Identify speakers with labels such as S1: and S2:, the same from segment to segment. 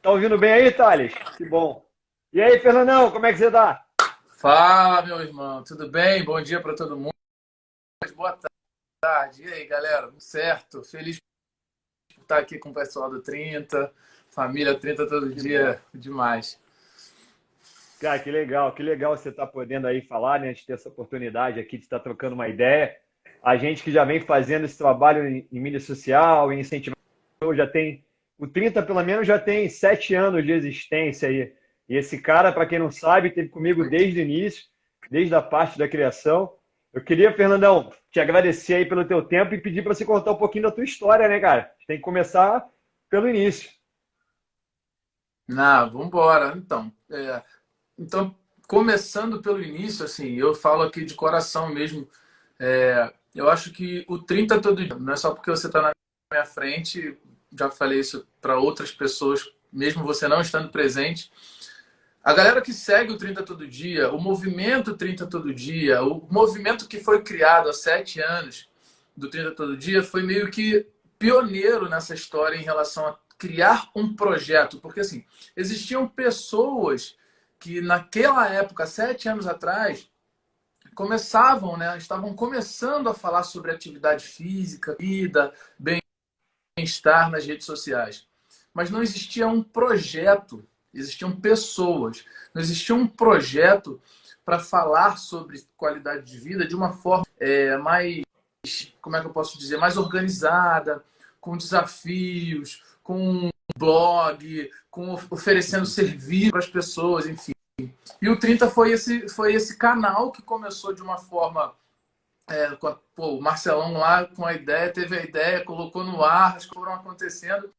S1: Tá ouvindo bem aí, Thales? Que bom. E aí, Fernandão, como é que você tá?
S2: Fala, meu irmão, tudo bem? Bom dia para todo mundo. Boa tarde. E aí, galera? Tudo certo? Feliz por estar aqui com o pessoal do 30. Família 30 todo
S1: Que bom.
S2: dia, demais.
S1: Cara, que legal você tá podendo aí falar, né? A gente ter essa oportunidade aqui de estar trocando uma ideia. A gente que já vem fazendo esse trabalho em mídia social, em incentivar, já tem, o 30 pelo menos já tem 7 anos de existência aí. E esse cara, para quem não sabe, teve comigo desde o início, desde a parte da criação. Eu queria, Fernandão, te agradecer aí pelo teu tempo e pedir para você contar um pouquinho da tua história, né, cara? A gente tem que começar pelo início.
S2: Não, vamos embora. Então, começando pelo início, assim, eu falo aqui de coração mesmo. Eu acho que o 30 todo dia, não é só porque você está na minha frente, já falei isso para outras pessoas, mesmo você não estando presente. A galera que segue o 30 todo dia, o movimento 30 todo dia, o movimento que foi criado há 7 anos do 30 todo dia foi meio que pioneiro nessa história em relação a criar um projeto. Porque, assim, existiam pessoas que naquela época, 7 anos atrás, começavam, né? Estavam começando a falar sobre atividade física, vida, bem-estar nas redes sociais. Mas não existia um projeto, existiam pessoas. Não existia um projeto para falar sobre qualidade de vida de uma forma mais, como é que eu posso dizer, mais organizada, com desafios, com um blog, com oferecendo serviço para as pessoas, enfim. E o 30 foi esse canal que começou de uma forma. Pô, o Marcelão lá com a ideia, teve a ideia, colocou no ar, as coisas foram acontecendo.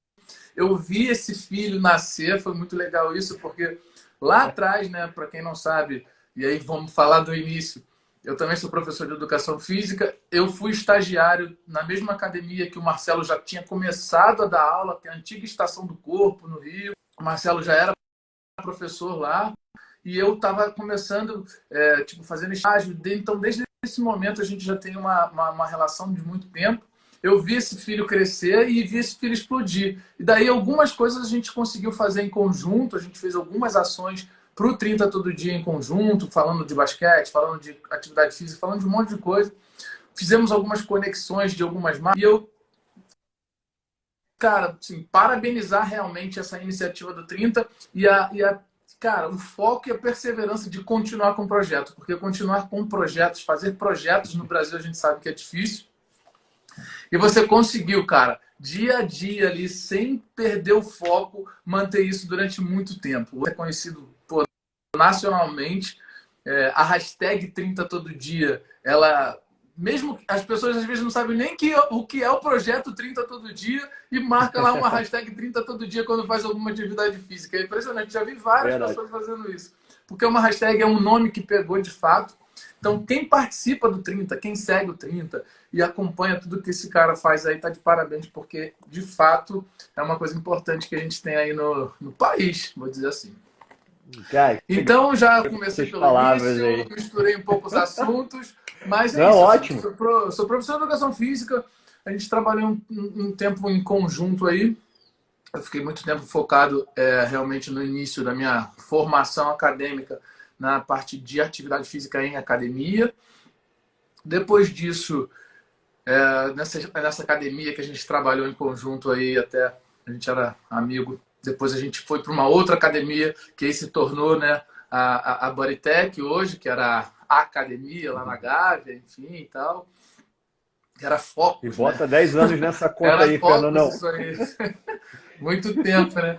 S2: Eu vi esse filho nascer, foi muito legal isso, porque lá atrás, né, para quem não sabe, e aí vamos falar do início, eu também sou professor de educação física, eu fui estagiário na mesma academia que o Marcelo já tinha começado a dar aula, que é a antiga Estação do Corpo, no Rio. O Marcelo já era professor lá, e eu estava começando, fazendo estágio. Então, desde esse momento, a gente já tem uma relação de muito tempo. Eu vi esse filho crescer e vi esse filho explodir. E daí, algumas coisas a gente conseguiu fazer em conjunto, a gente fez algumas ações para o 30 todo dia em conjunto, falando de basquete, falando de atividade física, falando de um monte de coisa. Fizemos algumas conexões de algumas marcas. E eu, cara, assim, parabenizar realmente essa iniciativa do 30 cara, o foco e a perseverança de continuar com o projeto, porque continuar com projetos, fazer projetos no Brasil a gente sabe que é difícil. E você conseguiu, cara, dia a dia ali, sem perder o foco, manter isso durante muito tempo. Você é conhecido, pô, nacionalmente. A hashtag 30 todo dia, ela, mesmo as pessoas às vezes não sabem nem o que é o projeto 30 todo dia e marca lá uma hashtag 30 todo dia quando faz alguma atividade física. É impressionante, já vi várias
S1: Verdade.
S2: pessoas fazendo isso. Porque uma hashtag é um nome que pegou de fato. Então, quem participa do 30, quem segue o 30 e acompanha tudo que esse cara faz aí, tá de parabéns, porque de fato é uma coisa importante que a gente tem aí no país, vou dizer assim.
S1: Cara, que legal
S2: Então, já comecei
S1: essas
S2: pelo
S1: palavras
S2: início,
S1: aí.
S2: misturei um pouco os assuntos, mas é
S1: Não,
S2: isso. Assim,
S1: ótimo.
S2: sou professor de educação física, a gente trabalhou um tempo em conjunto aí. Eu fiquei muito tempo focado realmente no início da minha formação acadêmica na parte de atividade física em academia. Depois disso, nessa academia que a gente trabalhou em conjunto aí, até a gente era amigo. Depois a gente foi para uma outra academia, que aí se tornou, né, a Bodytech hoje, que era a academia lá na Gávea, enfim e tal. Era
S1: E
S2: Focus, né?
S1: bota 10 anos nessa conta
S2: Era
S1: aí,
S2: Focus
S1: Fernandão.
S2: isso aí. Muito tempo, né?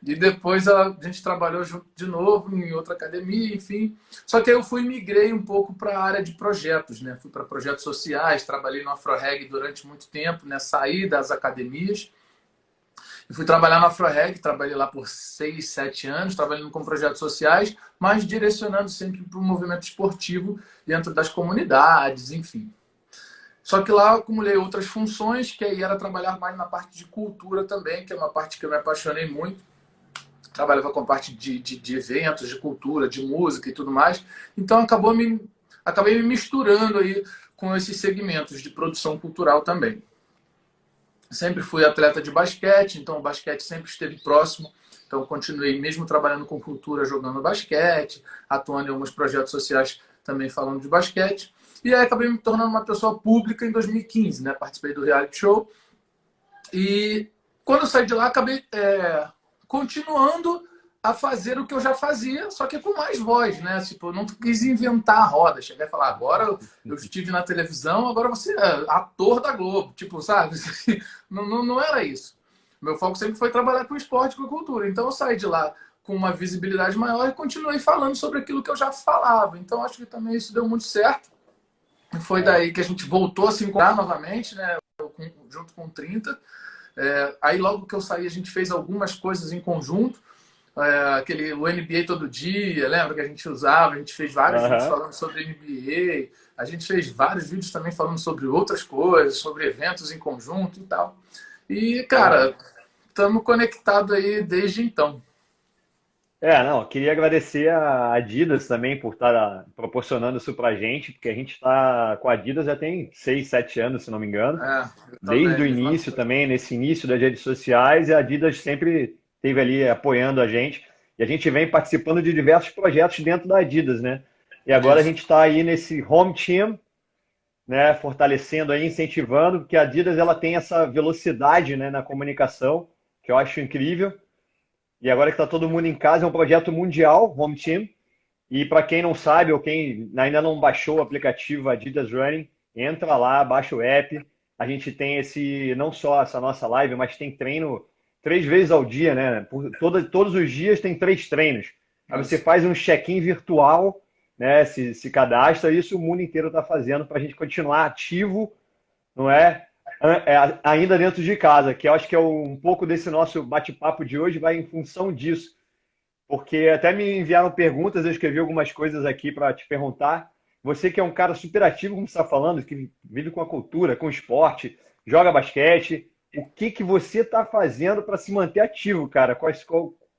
S2: E depois a gente trabalhou junto de novo em outra academia, enfim. Só que aí eu fui migrei um pouco para a área de projetos, né? Fui para projetos sociais, trabalhei no AfroReg durante muito tempo, né? Saí das academias e fui trabalhar no AfroReg, trabalhei lá por 6, 7 anos, trabalhando com projetos sociais, mas direcionando sempre para o movimento esportivo dentro das comunidades, enfim. Só que lá eu acumulei outras funções, que aí era trabalhar mais na parte de cultura também, que é uma parte que eu me apaixonei muito. Trabalhava com a parte de eventos, de cultura, de música e tudo mais. Então acabei me misturando aí com esses segmentos de produção cultural também. Sempre fui atleta de basquete, então o basquete sempre esteve próximo. Então, continuei, mesmo trabalhando com cultura, jogando basquete, atuando em alguns projetos sociais também falando de basquete. E aí acabei me tornando uma pessoa pública em 2015, né? Participei do reality show. E quando eu saí de lá, acabei continuando a fazer o que eu já fazia, só que com mais voz, né? Tipo, eu não quis inventar a roda. Cheguei a falar, agora eu estive na televisão, agora você é ator da Globo. Tipo, sabe? Não era isso. Meu foco sempre foi trabalhar com esporte, com cultura. Então eu saí de lá com uma visibilidade maior e continuei falando sobre aquilo que eu já falava. Então acho que também isso deu muito certo. E foi daí que a gente voltou a se encontrar novamente, né? Junto com o 30. Aí logo que eu saí, a gente fez algumas coisas em conjunto. O NBA todo dia, lembra que a gente usava? A gente fez vários vídeos falando sobre NBA. A gente fez vários vídeos também falando sobre outras coisas, sobre eventos em conjunto e tal. E, cara, estamos conectados aí desde então.
S1: Não, queria agradecer a Adidas também por estar proporcionando isso pra gente, porque a gente está com a Adidas já tem 6, 7 anos, se não me engano.
S2: Eu
S1: Desde
S2: também,
S1: o
S2: mesma
S1: início
S2: coisa.
S1: também, nesse início das redes sociais, e a Adidas sempre esteve ali apoiando a gente. E a gente vem participando de diversos projetos dentro da Adidas, né? E agora a
S2: Isso.
S1: gente está aí nesse Home Team, né? Fortalecendo aí, incentivando, porque a Adidas ela tem essa velocidade, né, na comunicação, que eu acho incrível. E agora que está todo mundo em casa, é um projeto mundial, Home Team. E para quem não sabe ou quem ainda não baixou o aplicativo Adidas Running, entra lá, baixa o app. A gente tem não só essa nossa live, mas tem treino 3 vezes ao dia, né? Todos os dias tem 3 treinos. Aí você
S2: Isso.
S1: faz um check-in virtual, né? Se cadastra, isso o mundo inteiro está fazendo para a gente continuar ativo, não é? Ainda dentro de casa, que eu acho que é um pouco desse nosso bate-papo de hoje, vai em função disso. Porque até me enviaram perguntas, eu escrevi algumas coisas aqui para te perguntar. Você que é um cara super ativo, como você está falando, que vive com a cultura, com o esporte, joga basquete, o que que você está fazendo para se manter ativo, cara?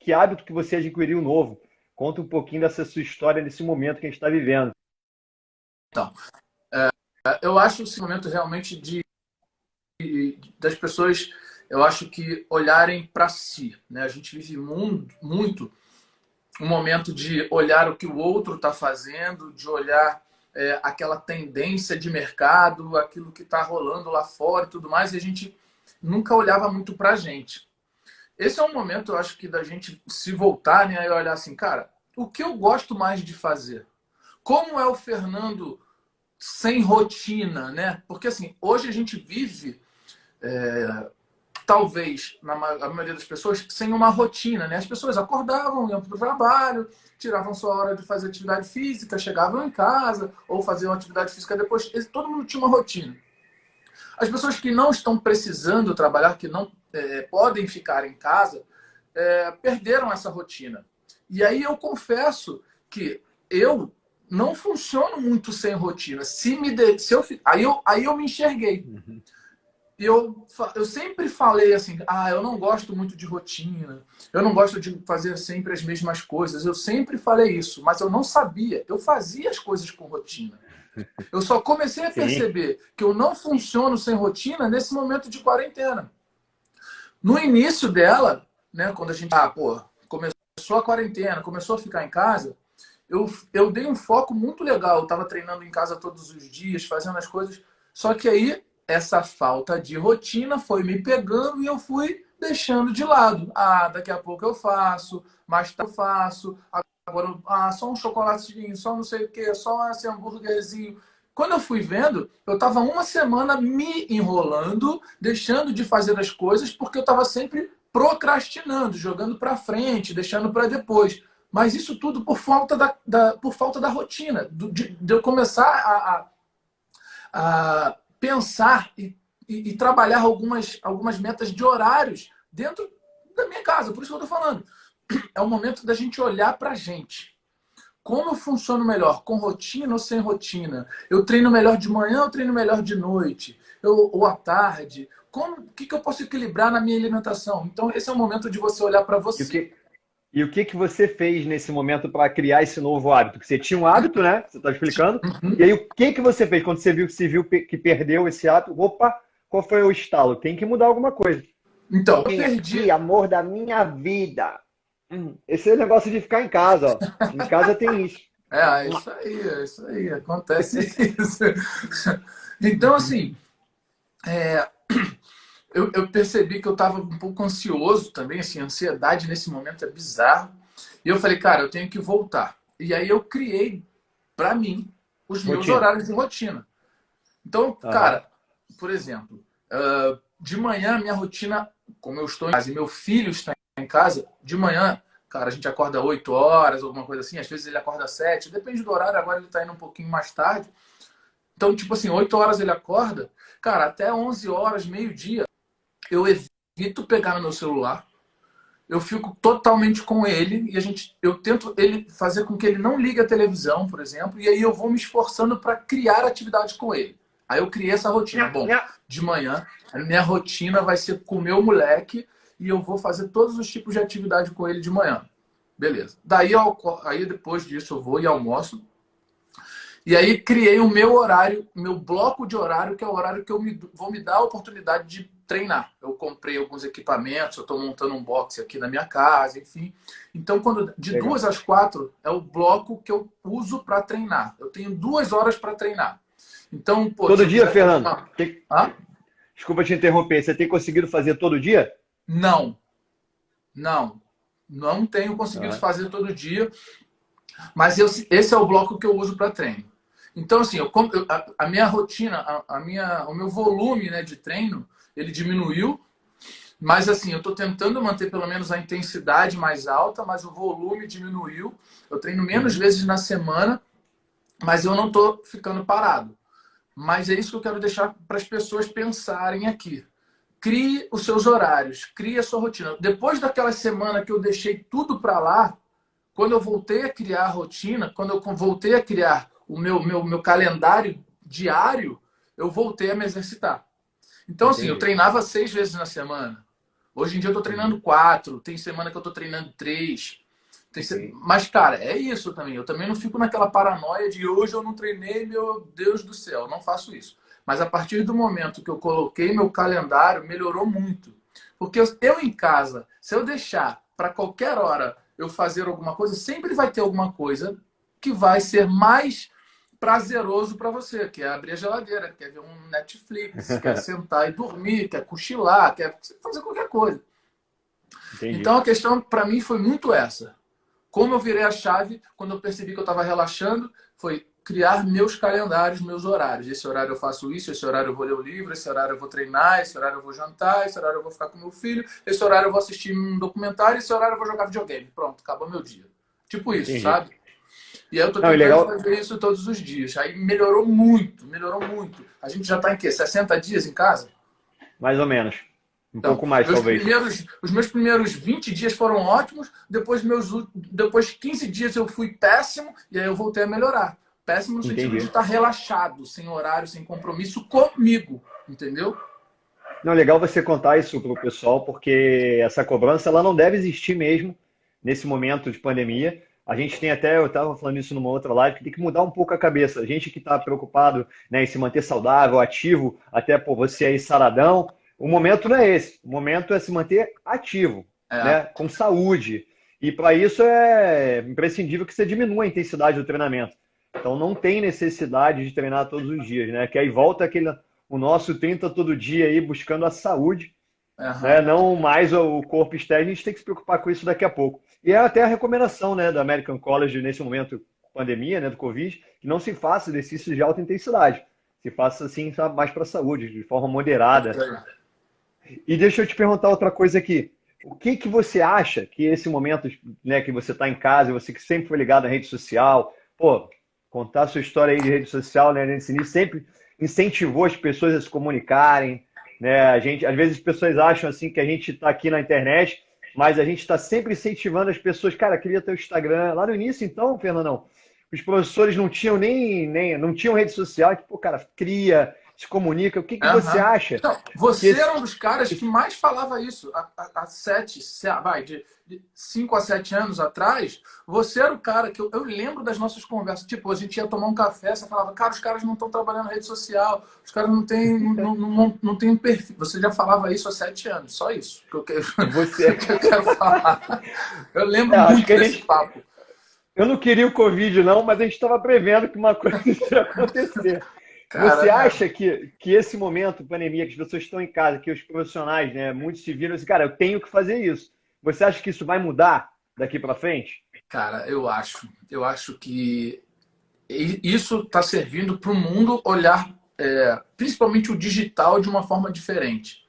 S1: Que hábito que você adquiriu novo? Conta um pouquinho dessa sua história nesse momento que a gente está vivendo.
S2: Então, eu acho esse momento realmente das pessoas, eu acho que olharem para si, né? A gente vive muito um momento de olhar o que o outro está fazendo, de olhar aquela tendência de mercado, aquilo que está rolando lá fora e tudo mais, e a gente nunca olhava muito para a gente. Esse é um momento, eu acho, que da gente se voltar, né, e olhar assim, cara, o que eu gosto mais de fazer? Como é o Fernando sem rotina, né? Porque assim, hoje a gente vive talvez, a maioria das pessoas, sem uma rotina, né? As pessoas acordavam, iam para o trabalho, tiravam sua hora de fazer atividade física, chegavam em casa, ou faziam atividade física depois. Todo mundo tinha uma rotina. As pessoas que não estão precisando trabalhar, que não podem ficar em casa, perderam essa rotina. E aí eu confesso que eu não funciono muito sem rotina. Aí eu me enxerguei. E eu sempre falei assim, eu não gosto muito de rotina, eu não gosto de fazer sempre as mesmas coisas. Eu sempre falei isso, mas eu não sabia. Eu fazia as coisas com rotina. Eu só comecei a
S1: Sim.
S2: perceber que eu não funciono sem rotina nesse momento de quarentena. No início dela, né, quando a gente, começou a quarentena, começou a ficar em casa, eu dei um foco muito legal. Eu estava treinando em casa todos os dias, fazendo as coisas. Só que aí, essa falta de rotina foi me pegando e eu fui deixando de lado. Daqui a pouco eu faço, mais tarde eu faço. Agora, só um chocolatezinho, só não sei o quê, só esse hambúrguerzinho. Quando eu fui vendo, eu estava uma semana me enrolando, deixando de fazer as coisas, porque eu estava sempre procrastinando, jogando para frente, deixando para depois. Mas isso tudo por falta por falta da rotina, de eu começar a pensar e trabalhar algumas metas de horários dentro da minha casa. Por isso que eu estou falando. É o momento da gente olhar para a gente. Como eu funciono melhor? Com rotina ou sem rotina? Eu treino melhor de manhã ou treino melhor de noite? Ou à tarde? O que eu posso equilibrar na minha alimentação? Então, esse é o momento de você olhar para
S1: E o
S2: você.
S1: que, e o que que você fez nesse momento para criar esse novo hábito? Porque você tinha um hábito, né? Você está explicando. E aí, o que que você fez quando você viu que perdeu esse hábito? Opa, qual foi o estalo? Tem que mudar alguma coisa.
S2: Então, eu
S1: Vem
S2: perdi.
S1: aqui, amor da minha vida. Esse é o negócio de ficar em casa, ó. Em casa tem isso.
S2: É isso aí, acontece isso. Então, assim, eu percebi que eu estava um pouco ansioso também, assim, a ansiedade nesse momento é bizarro. E eu falei, cara, eu tenho que voltar. E aí eu criei, para mim, os meus
S1: Rotina.
S2: horários de rotina. Então,
S1: Aham.
S2: cara, por exemplo, de manhã minha rotina, como eu estou em casa e meu filho está em casa, de manhã, cara, a gente acorda 8 horas, alguma coisa assim, às vezes ele acorda 7, depende do horário, agora ele está indo um pouquinho mais tarde. Então, tipo assim, 8 horas ele acorda, cara, até 11 horas, meio-dia, eu evito pegar no meu celular, eu fico totalmente com ele e eu tento ele fazer com que ele não ligue a televisão, por exemplo, e aí eu vou me esforçando para criar atividade com ele. Aí eu criei essa rotina.
S1: Nha,
S2: Bom,
S1: nha.
S2: de manhã, a minha rotina vai ser com o meu moleque e eu vou fazer todos os tipos de atividade com ele de manhã. Beleza. Aí depois disso eu vou e almoço. E aí criei o meu horário, meu bloco de horário, que é o horário que vou me dar a oportunidade de treinar. Eu comprei alguns equipamentos, eu estou montando um box aqui na minha casa, enfim. Então, de
S1: Legal.
S2: 2 às 4 é o bloco que eu uso para treinar. Eu tenho 2 horas para treinar. Então, pô, se
S1: Todo
S2: eu
S1: dia,
S2: quiser fazer
S1: Fernando?
S2: uma. Hã?
S1: Desculpa te interromper. Você tem conseguido fazer todo dia?
S2: Não, não. Não tenho conseguido
S1: Aham.
S2: fazer todo dia, mas esse é o bloco que eu uso para treino. Então, assim, a minha rotina, o meu volume, né, de treino, ele diminuiu, mas assim, eu estou tentando manter pelo menos a intensidade mais alta, mas o volume diminuiu. Eu treino menos
S1: Uhum.
S2: vezes na semana, mas eu não estou ficando parado. Mas é isso que eu quero deixar para as pessoas pensarem aqui. Crie os seus horários, crie a sua rotina. Depois daquela semana que eu deixei tudo para lá, quando eu voltei a criar a rotina, quando eu voltei a criar o meu calendário diário, eu voltei a me exercitar. Então, assim, eu
S1: Entendi.
S2: treinava 6 vezes na semana. Hoje em dia eu tô
S1: Uhum.
S2: treinando 4. Tem semana que eu tô treinando 3.
S1: Sim.
S2: Mas, cara, é isso também. Eu também não fico naquela paranoia de hoje eu não treinei, meu Deus do céu. Eu não faço isso. Mas a partir do momento que eu coloquei meu calendário, melhorou muito. Porque eu em casa, se eu deixar para qualquer hora eu fazer alguma coisa, sempre vai ter alguma coisa que vai ser mais prazeroso para você, que é abrir a geladeira, quer ver um Netflix, quer sentar e dormir, quer cochilar, quer fazer qualquer coisa.
S1: Entendi.
S2: Então a questão para mim foi muito essa. Como eu virei a chave quando eu percebi que eu estava relaxando, foi criar meus calendários, meus horários. Esse horário eu faço isso, esse horário eu vou ler o livro, esse horário eu vou treinar, esse horário eu vou jantar, esse horário eu vou ficar com meu filho, esse horário eu vou assistir um documentário, esse horário eu vou jogar videogame. Pronto, acabou meu dia. Tipo isso,
S1: Entendi.
S2: sabe? E aí eu tô
S1: Não, e
S2: tentando
S1: legal,
S2: fazer isso todos os dias. Aí melhorou muito, melhorou muito. A gente já tá em quê? 60 dias em casa?
S1: mais ou menos. Um
S2: Então,
S1: pouco mais, talvez.
S2: os meus primeiros 20 dias foram ótimos, depois 15 dias eu fui péssimo, e aí eu voltei a melhorar. Péssimo no sentido de
S1: Entendi.
S2: estar relaxado, sem horário, sem compromisso comigo, entendeu?
S1: Não, legal você contar isso para o pessoal, porque essa cobrança ela não deve existir mesmo nesse momento de pandemia. A gente tem até, eu estava falando isso numa outra live, que tem que mudar um pouco a cabeça. A gente que está preocupado, né, em se manter saudável, ativo, até por você aí saradão, o momento não é esse. O momento é se manter ativo,
S2: É,
S1: né, com saúde. E para isso é imprescindível que você diminua a intensidade do treinamento. Então não tem necessidade de treinar todos os dias, né? Que aí volta aquele o nosso 30 todo dia aí buscando a saúde, né?
S2: aham,
S1: Não mais o corpo externo, a gente tem que se preocupar com isso daqui a pouco. E é até a recomendação, né, da American College nesse momento pandemia, né, do Covid, que não se faça exercícios de alta intensidade. Se faça assim, sabe, mais para a saúde, de forma moderada. E deixa eu te perguntar outra coisa aqui. O que que você acha que esse momento, né, que você está em casa, você que sempre foi ligado à rede social, pô, contar a sua história aí de rede social, né, nesse início, sempre incentivou as pessoas a se comunicarem, né? A gente, às vezes as pessoas acham assim que a gente está aqui na internet, mas a gente está sempre incentivando as pessoas, cara, cria teu Instagram. Lá no início, então, Fernandão, os professores não tinham nem não tinham rede social, que, pô, cara, cria, se comunica. O que que você
S2: Aham.
S1: acha
S2: Não,
S1: que
S2: você era
S1: esse...
S2: um dos caras que mais falava isso há de 5 a 7 anos atrás. Você era o cara que eu lembro das nossas conversas. Tipo, a gente ia tomar um café, você falava, cara, os caras não estão trabalhando na rede social, os caras não têm um perfil. Você já falava isso há 7 anos, só isso que eu quero,
S1: Você...
S2: que eu quero falar. Eu lembro
S1: acho que
S2: muito
S1: a
S2: desse
S1: gente...
S2: papo.
S1: Eu não queria o Covid, não, mas a gente estava prevendo que uma coisa ia acontecer.
S2: Cara,
S1: Você acha que esse momento, pandemia, que as pessoas estão em casa, que os profissionais, né, muitos se viram assim, cara, eu tenho que fazer isso. Você acha que isso vai mudar daqui para frente?
S2: cara, eu acho que isso está servindo para o mundo olhar, principalmente o digital, de uma forma diferente.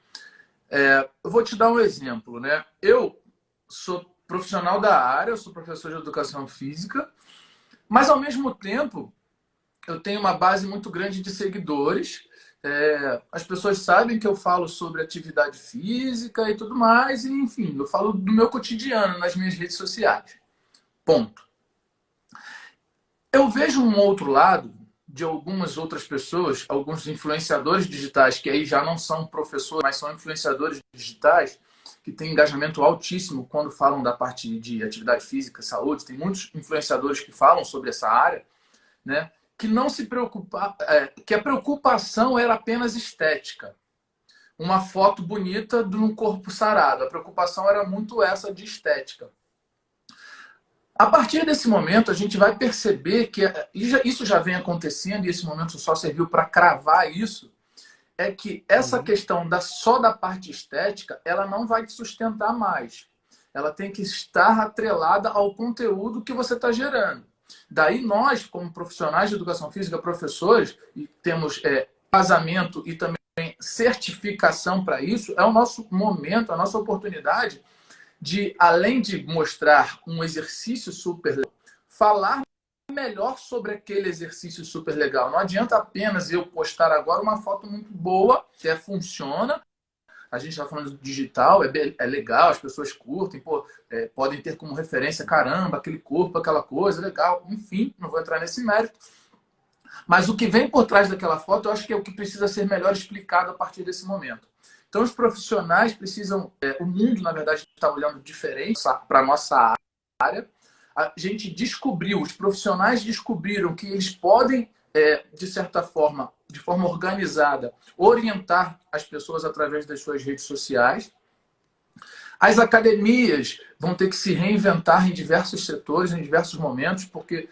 S2: Eu vou te dar um exemplo, né? Eu sou profissional da área, eu sou professor de educação física, mas ao mesmo tempo eu tenho uma base muito grande de seguidores. As pessoas sabem que eu falo sobre atividade física e tudo mais, e enfim, eu falo do meu cotidiano nas minhas redes sociais. Ponto. Eu vejo um outro lado de algumas outras pessoas, alguns influenciadores digitais, que aí já não são professores, mas são influenciadores digitais, que têm engajamento altíssimo quando falam da parte de atividade física, saúde. Tem muitos influenciadores que falam sobre essa área, né? Que não se preocupa, que a preocupação era apenas estética. Uma foto bonita de um corpo sarado. A preocupação era muito essa de estética. A partir desse momento, a gente vai perceber que isso já vem acontecendo e esse momento só serviu para cravar isso, é que essa
S1: Uhum.
S2: questão só da parte estética, ela não vai te sustentar mais. Ela tem que estar atrelada ao conteúdo que você está gerando. Daí nós, como profissionais de educação física, professores, e temos vazamento e também certificação para isso, é o nosso momento, a nossa oportunidade de, além de mostrar um exercício super legal, falar melhor sobre aquele exercício super legal. Não adianta apenas eu postar agora uma foto muito boa, que funciona. A gente está falando do digital, é legal, as pessoas curtem, pô, podem ter como referência, caramba, aquele corpo, aquela coisa, legal. Enfim, não vou entrar nesse mérito. Mas o que vem por trás daquela foto, eu acho que é o que precisa ser melhor explicado a partir desse momento. Então, os profissionais precisam. O mundo, na verdade, está olhando diferente para a nossa área. A gente descobriu, os profissionais descobriram que eles podem, de certa forma, de forma organizada, orientar as pessoas através das suas redes sociais. As academias vão ter que se reinventar em diversos setores, em diversos momentos, porque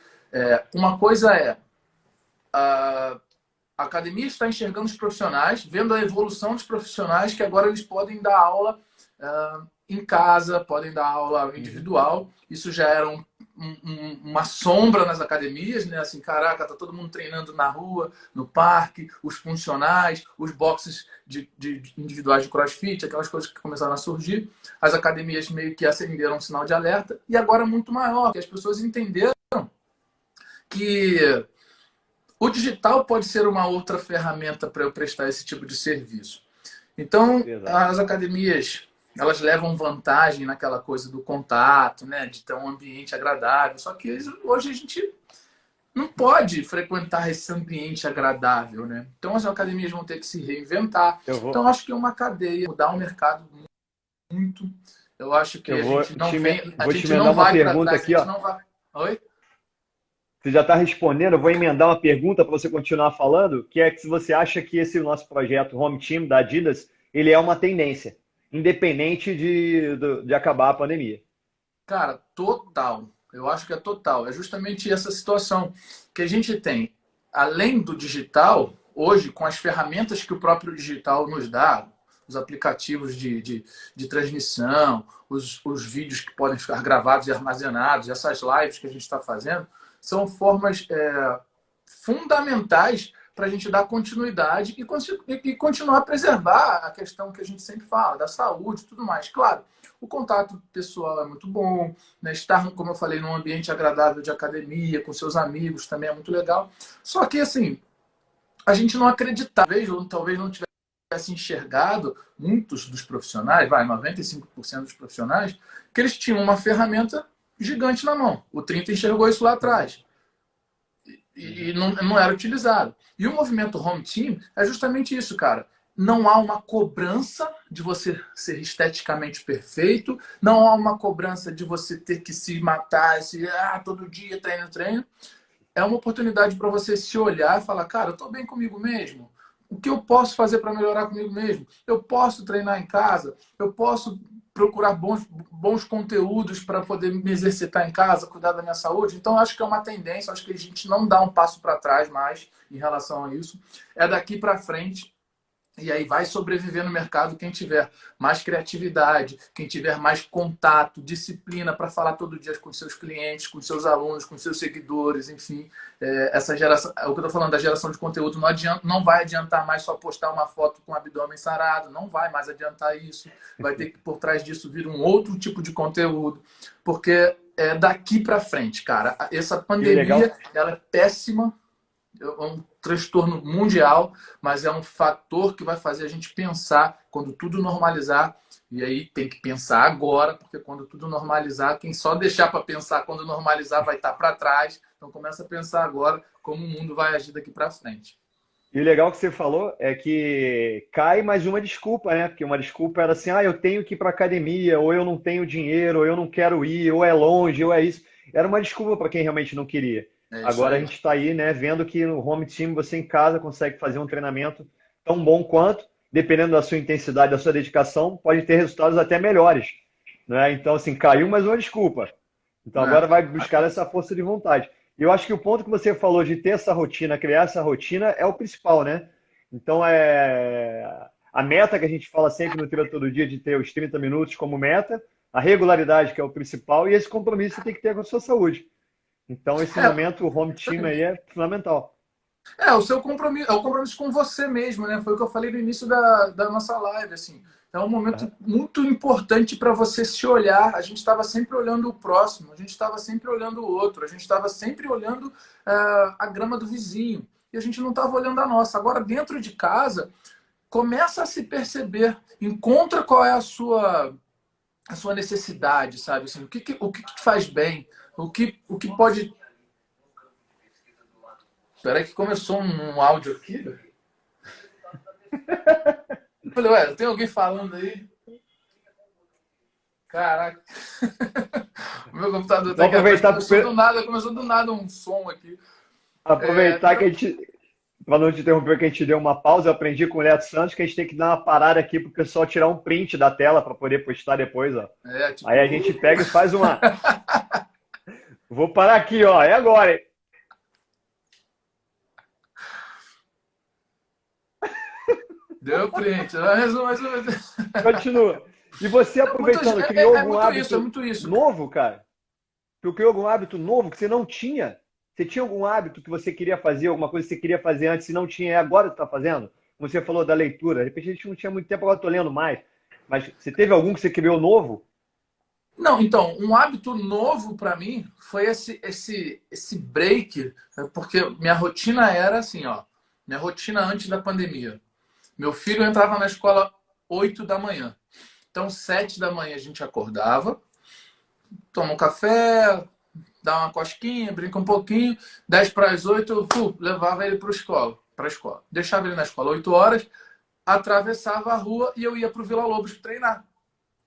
S2: uma coisa a academia está enxergando os profissionais, vendo a evolução dos profissionais, que agora eles podem dar aula em casa, podem dar aula
S1: Uhum.
S2: individual. Isso já era uma sombra nas academias, né? Assim, caraca, tá todo mundo treinando na rua, no parque, os funcionais, os boxes de individuais de CrossFit, aquelas coisas que começaram a surgir. As academias meio que acenderam um sinal de alerta, e agora é muito maior, que as pessoas entenderam que o digital pode ser uma outra ferramenta para eu prestar esse tipo de serviço. Então,
S1: Exato.
S2: as academias, elas levam vantagem naquela coisa do contato, né, de ter um ambiente agradável. Só que hoje a gente não pode frequentar esse ambiente agradável, né? Então, as academias vão ter que se reinventar.
S1: Eu
S2: Então,
S1: vou,
S2: acho que é uma cadeia, mudar o mercado muito. Eu acho que
S1: eu vou
S2: a
S1: vou te
S2: gente
S1: emendar
S2: não
S1: uma
S2: vai para
S1: pergunta
S2: trás, a
S1: aqui,
S2: gente
S1: ó.
S2: não vai. Oi?
S1: Você já está respondendo, eu vou emendar uma pergunta para você continuar falando, que é que se você acha que esse nosso projeto Home Team da Adidas, ele é uma tendência, independente de acabar a pandemia.
S2: Cara, total. Eu acho que é total. É justamente essa situação que a gente tem. Além do digital, hoje, com as ferramentas que o próprio digital nos dá, os aplicativos de transmissão, os vídeos que podem ficar gravados e armazenados, essas lives que a gente está fazendo, são formas fundamentais para a gente dar continuidade e continuar a preservar a questão que a gente sempre fala, da saúde e tudo mais. Claro, o contato pessoal é muito bom, né? Estar, como eu falei, num ambiente agradável de academia, com seus amigos também é muito legal. Só que, assim, a gente não acreditava, talvez não tivesse enxergado muitos dos profissionais, 95% dos profissionais, que eles tinham uma ferramenta gigante na mão. O 30 enxergou isso lá
S1: Uhum.
S2: atrás. e não era utilizado. E o movimento Home Team é justamente isso, cara. Não há uma cobrança de você ser esteticamente perfeito, não há uma cobrança de você ter que se matar, todo dia treino. É uma oportunidade para você se olhar e falar, cara, eu estou bem comigo mesmo? O que eu posso fazer para melhorar comigo mesmo? Eu posso treinar em casa? Eu posso procurar bons conteúdos para poder me exercitar em casa, cuidar da minha saúde? Então, acho que é uma tendência, acho que a gente não dá um passo para trás mais em relação a isso. É daqui para frente. E aí vai sobreviver no mercado quem tiver mais criatividade, quem tiver mais contato, disciplina para falar todo dia com seus clientes, com seus alunos, com seus seguidores, enfim. Essa geração, o que eu estou falando da geração de conteúdo, não vai adiantar mais só postar uma foto com o abdômen sarado, não vai mais adiantar isso. Vai ter que, por trás disso, vir um outro tipo de conteúdo, porque é daqui para frente, cara. Essa pandemia, ela é péssima. É um transtorno mundial, mas é um fator que vai fazer a gente pensar quando tudo normalizar. E aí tem que pensar agora, porque quando tudo normalizar, quem só deixar para pensar quando normalizar vai estar para trás. Então começa a pensar agora como o mundo vai agir daqui para frente.
S1: E o legal que você falou é que cai mais uma desculpa, né? Porque uma desculpa era assim, eu tenho que ir para academia, ou eu não tenho dinheiro, ou eu não quero ir, ou é longe, ou é isso. Era uma desculpa para quem realmente não queria.
S2: É isso
S1: Agora a
S2: aí.
S1: gente está aí, né, vendo que no home team você em casa consegue fazer um treinamento tão bom quanto, dependendo da sua intensidade, da sua dedicação, pode ter resultados até melhores, né? Então, assim, caiu mais uma desculpa. Então agora vai buscar essa força de vontade. E eu acho que o ponto que você falou de ter essa rotina, criar essa rotina, é o principal, né? Então a meta que a gente fala sempre no Treino Todo Dia de ter os 30 minutos como meta, a regularidade que é o principal e esse compromisso você tem que ter com a sua saúde. Então esse momento, o home team aí é fundamental.
S2: O seu compromisso, é o compromisso com você mesmo, né? Foi o que eu falei no início da nossa live, assim. É um momento muito importante para você se olhar. A gente estava sempre olhando o próximo, a gente estava sempre olhando o outro, a gente estava sempre olhando a grama do vizinho. E a gente não estava olhando a nossa. Agora, dentro de casa, começa a se perceber, encontra qual é a sua necessidade, sabe? Assim, o que te faz bem, o que pode. Espera que começou um áudio aqui, velho. Eu falei, ué, tem alguém falando aí? Caraca. O meu computador tá
S1: Então
S2: aqui atrás.
S1: aproveitar,
S2: Começou do nada um som aqui.
S1: aproveitar que a gente, para não te interromper, que a gente deu uma pausa, eu aprendi com o Leto Santos que a gente tem que dar uma parada aqui para o pessoal tirar um print da tela para poder postar depois, ó.
S2: Tipo...
S1: Aí a gente pega e faz uma. Vou parar aqui, ó. É agora, hein?
S2: Deu print. Mais um.
S1: Continua. E você aproveitando, criou algum hábito
S2: muito isso.
S1: novo, cara? Tu criou algum hábito novo que você não tinha? Você tinha algum hábito que você queria fazer, alguma coisa que você queria fazer antes e não tinha, e agora tu tá fazendo? Você falou da leitura. De repente a gente não tinha muito tempo, agora eu tô lendo mais. Mas você teve algum que você criou novo?
S2: Não, então, um hábito novo para mim foi esse break, porque minha rotina era assim, ó. Minha rotina antes da pandemia. Meu filho entrava na escola 8 da manhã. Então, 7 da manhã a gente acordava, toma um café, dá uma cosquinha, brinca um pouquinho. 10 para as 8, eu levava ele para a escola. Deixava ele na escola 8 horas, atravessava a rua e eu ia para o Vila Lobos treinar.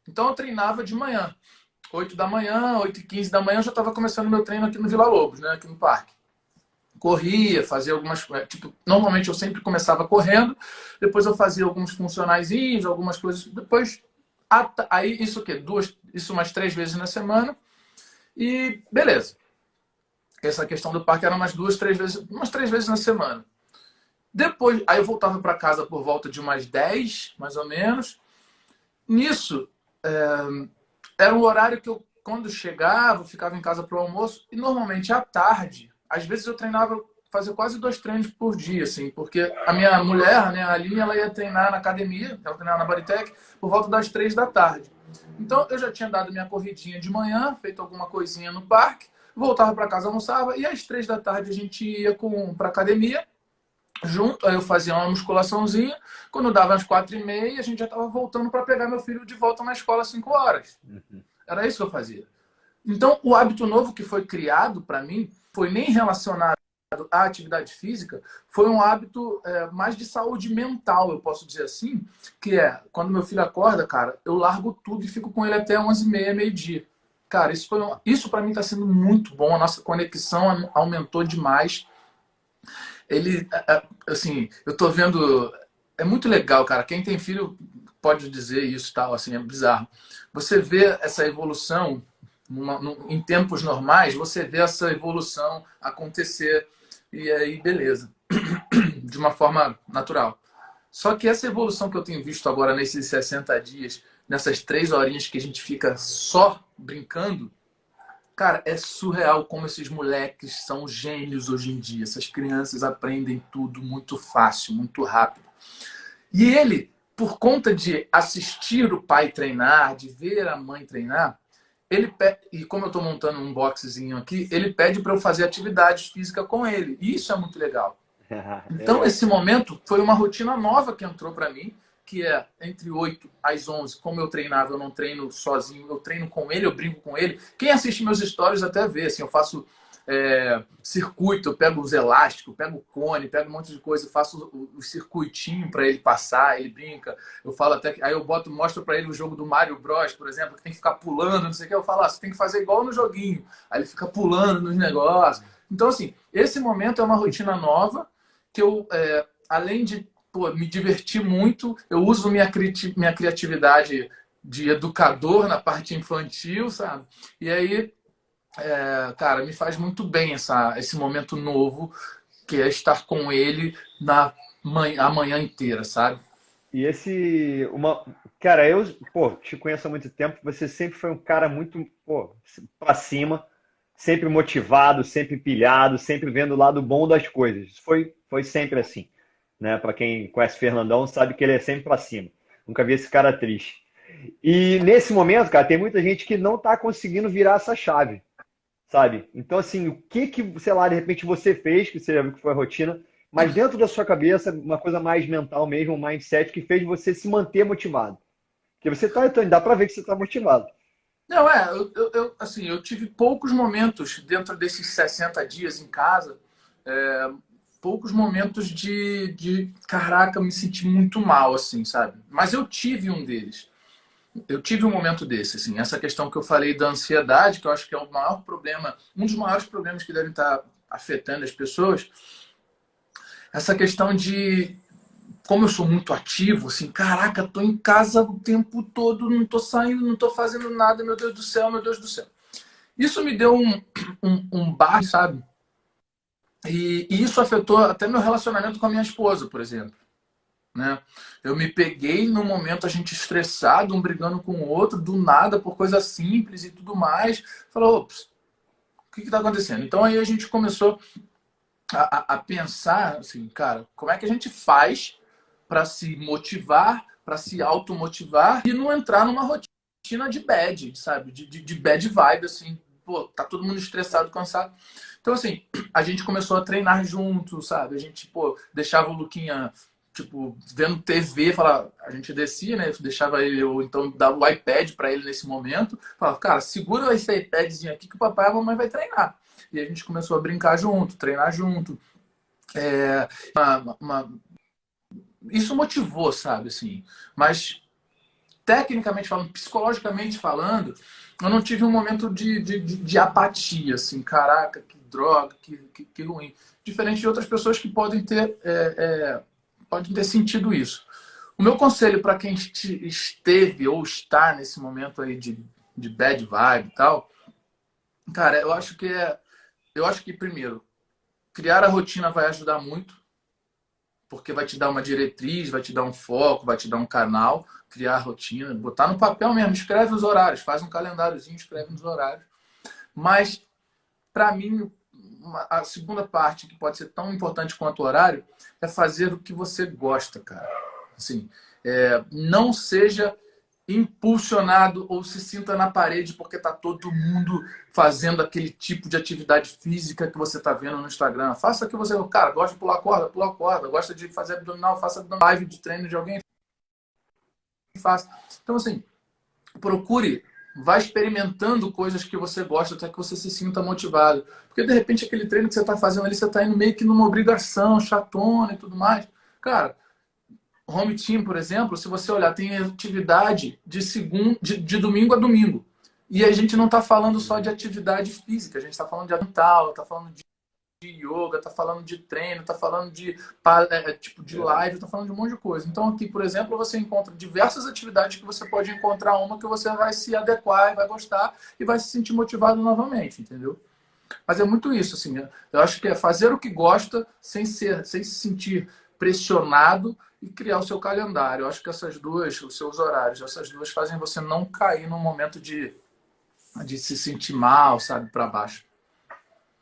S2: Então, eu treinava de manhã. 8 da manhã, 8h15 da manhã, eu já estava começando meu treino aqui no Vila Lobos, né? Aqui no parque. Corria, fazia algumas... normalmente eu sempre começava correndo, depois eu fazia alguns funcionaizinhos, algumas coisas, depois... Aí isso o quê? Isso umas 3 vezes na semana e beleza. Essa questão do parque era umas 3 vezes na semana. Depois, aí eu voltava para casa por volta de umas 10, mais ou menos. Nisso, era um horário que eu, quando chegava, eu ficava em casa para o almoço e normalmente à tarde, às vezes eu treinava, fazia quase 2 treinos por dia, assim, porque a minha mulher, né, a Aline, ela ia treinar na academia, ela treinava na Baritec, por volta das 3 da tarde. Então eu já tinha dado minha corridinha de manhã, feito alguma coisinha no parque, voltava para casa, almoçava e às 3 da tarde a gente ia para academia junto, aí eu fazia uma musculaçãozinha, quando dava às 4h30 a gente já estava voltando para pegar meu filho de volta na escola às 5 horas. Era isso que eu fazia. Então o hábito novo que foi criado para mim foi nem relacionado à atividade física foi um hábito mais de saúde mental, eu posso dizer assim, que é, quando meu filho acorda, cara, eu largo tudo e fico com ele até 11h30, meio-dia. Cara, isso para mim está sendo muito bom, a nossa conexão aumentou demais. Ele, assim, eu tô vendo, é muito legal, cara, quem tem filho pode dizer isso, tal, assim, é bizarro. Você vê essa evolução em tempos normais, você vê essa evolução acontecer e aí, beleza, de uma forma natural. Só que essa evolução que eu tenho visto agora nesses 60 dias, nessas 3 horinhas que a gente fica só brincando, cara, é surreal como esses moleques são gênios hoje em dia. Essas crianças aprendem tudo muito fácil, muito rápido. E ele, por conta de assistir o pai treinar, de ver a mãe treinar, e como eu estou montando um boxezinho aqui, ele pede para eu fazer atividade física com ele. E isso é muito legal. Então, esse momento foi uma rotina nova que entrou para mim, que é entre 8 às 11. Como eu treinava, eu não treino sozinho, eu treino com ele, eu brinco com ele. Quem assiste meus stories até vê, assim, eu faço circuito, eu pego os elásticos, pego o cone, pego um monte de coisa, faço o circuitinho para ele passar, ele brinca. Eu falo até que aí eu mostro para ele o jogo do Mario Bros, por exemplo, que tem que ficar pulando, não sei o que. Eu falo, você tem que fazer igual no joguinho. Aí ele fica pulando nos negócios. Então, assim, esse momento é uma rotina nova que eu, além de me divertir muito, eu uso minha criatividade de educador na parte infantil, sabe? E aí, cara, me faz muito bem esse momento novo, que é estar com ele a manhã inteira, sabe?
S1: E cara, eu, pô, te conheço há muito tempo, você sempre foi um cara muito, pô, pra cima, sempre motivado, sempre pilhado, sempre vendo o lado bom das coisas. Foi sempre assim, né? Para quem conhece Fernandão, sabe que ele é sempre pra cima. Nunca vi esse cara triste. E nesse momento, cara, tem muita gente que não tá conseguindo virar essa chave, sabe? Então, assim, o que, sei lá, de repente você fez, que você já viu que foi a rotina, mas dentro da sua cabeça, uma coisa mais mental mesmo, um mindset que fez você se manter motivado. Porque você dá pra ver que você tá motivado.
S2: Não, assim, eu tive poucos momentos dentro desses 60 dias em casa, poucos momentos caraca, me senti muito mal, assim, sabe? Mas eu tive um deles. Eu tive um momento desse, assim, essa questão que eu falei da ansiedade, que eu acho que é o maior problema, um dos maiores problemas que devem estar afetando as pessoas, essa questão de como eu sou muito ativo, assim, caraca, tô em casa o tempo todo, não tô saindo, não tô fazendo nada, meu Deus do céu, meu Deus do céu. Isso me deu um bar, sabe? E isso afetou até meu relacionamento com a minha esposa, por exemplo. Né? Eu me peguei num momento a gente estressado, um brigando com o outro, do nada, por coisa simples e tudo mais. Falou, ops, o que está acontecendo? Então aí a gente começou a pensar assim, cara, como é que a gente faz para se motivar, para se automotivar e não entrar numa rotina de bad, sabe? De bad vibe, assim, pô, tá todo mundo estressado, cansado. Então, assim, a gente começou a treinar junto, sabe? A gente, pô, deixava o Luquinha, tipo, vendo TV, a gente descia, né? Deixava ele, ou então dava o iPad para ele nesse momento. Falava, cara, segura esse iPadzinho aqui que o papai e a mamãe vai treinar. E a gente começou a brincar junto, treinar junto. É, isso motivou, sabe, assim. Mas, tecnicamente falando, psicologicamente falando, eu não tive um momento de apatia, assim, caraca, que droga, que ruim. Diferente de outras pessoas que podem ter sentido isso. O meu conselho para quem esteve ou está nesse momento aí de bad vibe e tal, cara, eu acho que primeiro, criar a rotina vai ajudar muito, porque vai te dar uma diretriz, vai te dar um foco, vai te dar um canal, criar a rotina, botar no papel mesmo, escreve os horários, faz um calendáriozinho, escreve nos horários. Mas, para mim, a segunda parte, que pode ser tão importante quanto o horário, é fazer o que você gosta, cara. Assim, não seja impulsionado ou se sinta na parede porque tá todo mundo fazendo aquele tipo de atividade física que você tá vendo no Instagram. Faça o que você... Cara, gosta de pular corda, pula corda. Gosta de fazer abdominal, faça abdominal. Live de treino de alguém, faça. Então, assim, procure vai experimentando coisas que você gosta até que você se sinta motivado. Porque, de repente, aquele treino que você está fazendo ali, você está indo meio que numa obrigação, chatona e tudo mais. Cara, Home Team, por exemplo, se você olhar, tem atividade de domingo a domingo. E a gente não está falando só de atividade física, a gente está falando de mental, está falando de yoga, está falando de treino, está falando de tipo de live, está falando de um monte de coisa. Então aqui, por exemplo, você encontra diversas atividades que você pode encontrar uma que você vai se adequar e vai gostar e vai se sentir motivado novamente, entendeu? Mas é muito isso, assim, eu acho que é fazer o que gosta sem se sentir pressionado e criar o seu calendário. Eu acho que essas duas, os seus horários, essas duas fazem você não cair num momento de se sentir mal, sabe, para baixo.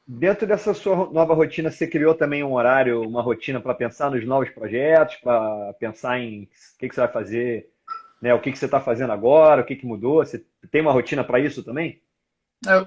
S1: Dentro dessa sua nova rotina, você criou também um horário, uma rotina para pensar nos novos projetos, para pensar em o que você vai fazer, né? O que você está fazendo agora, o que mudou? Você tem uma rotina para isso também?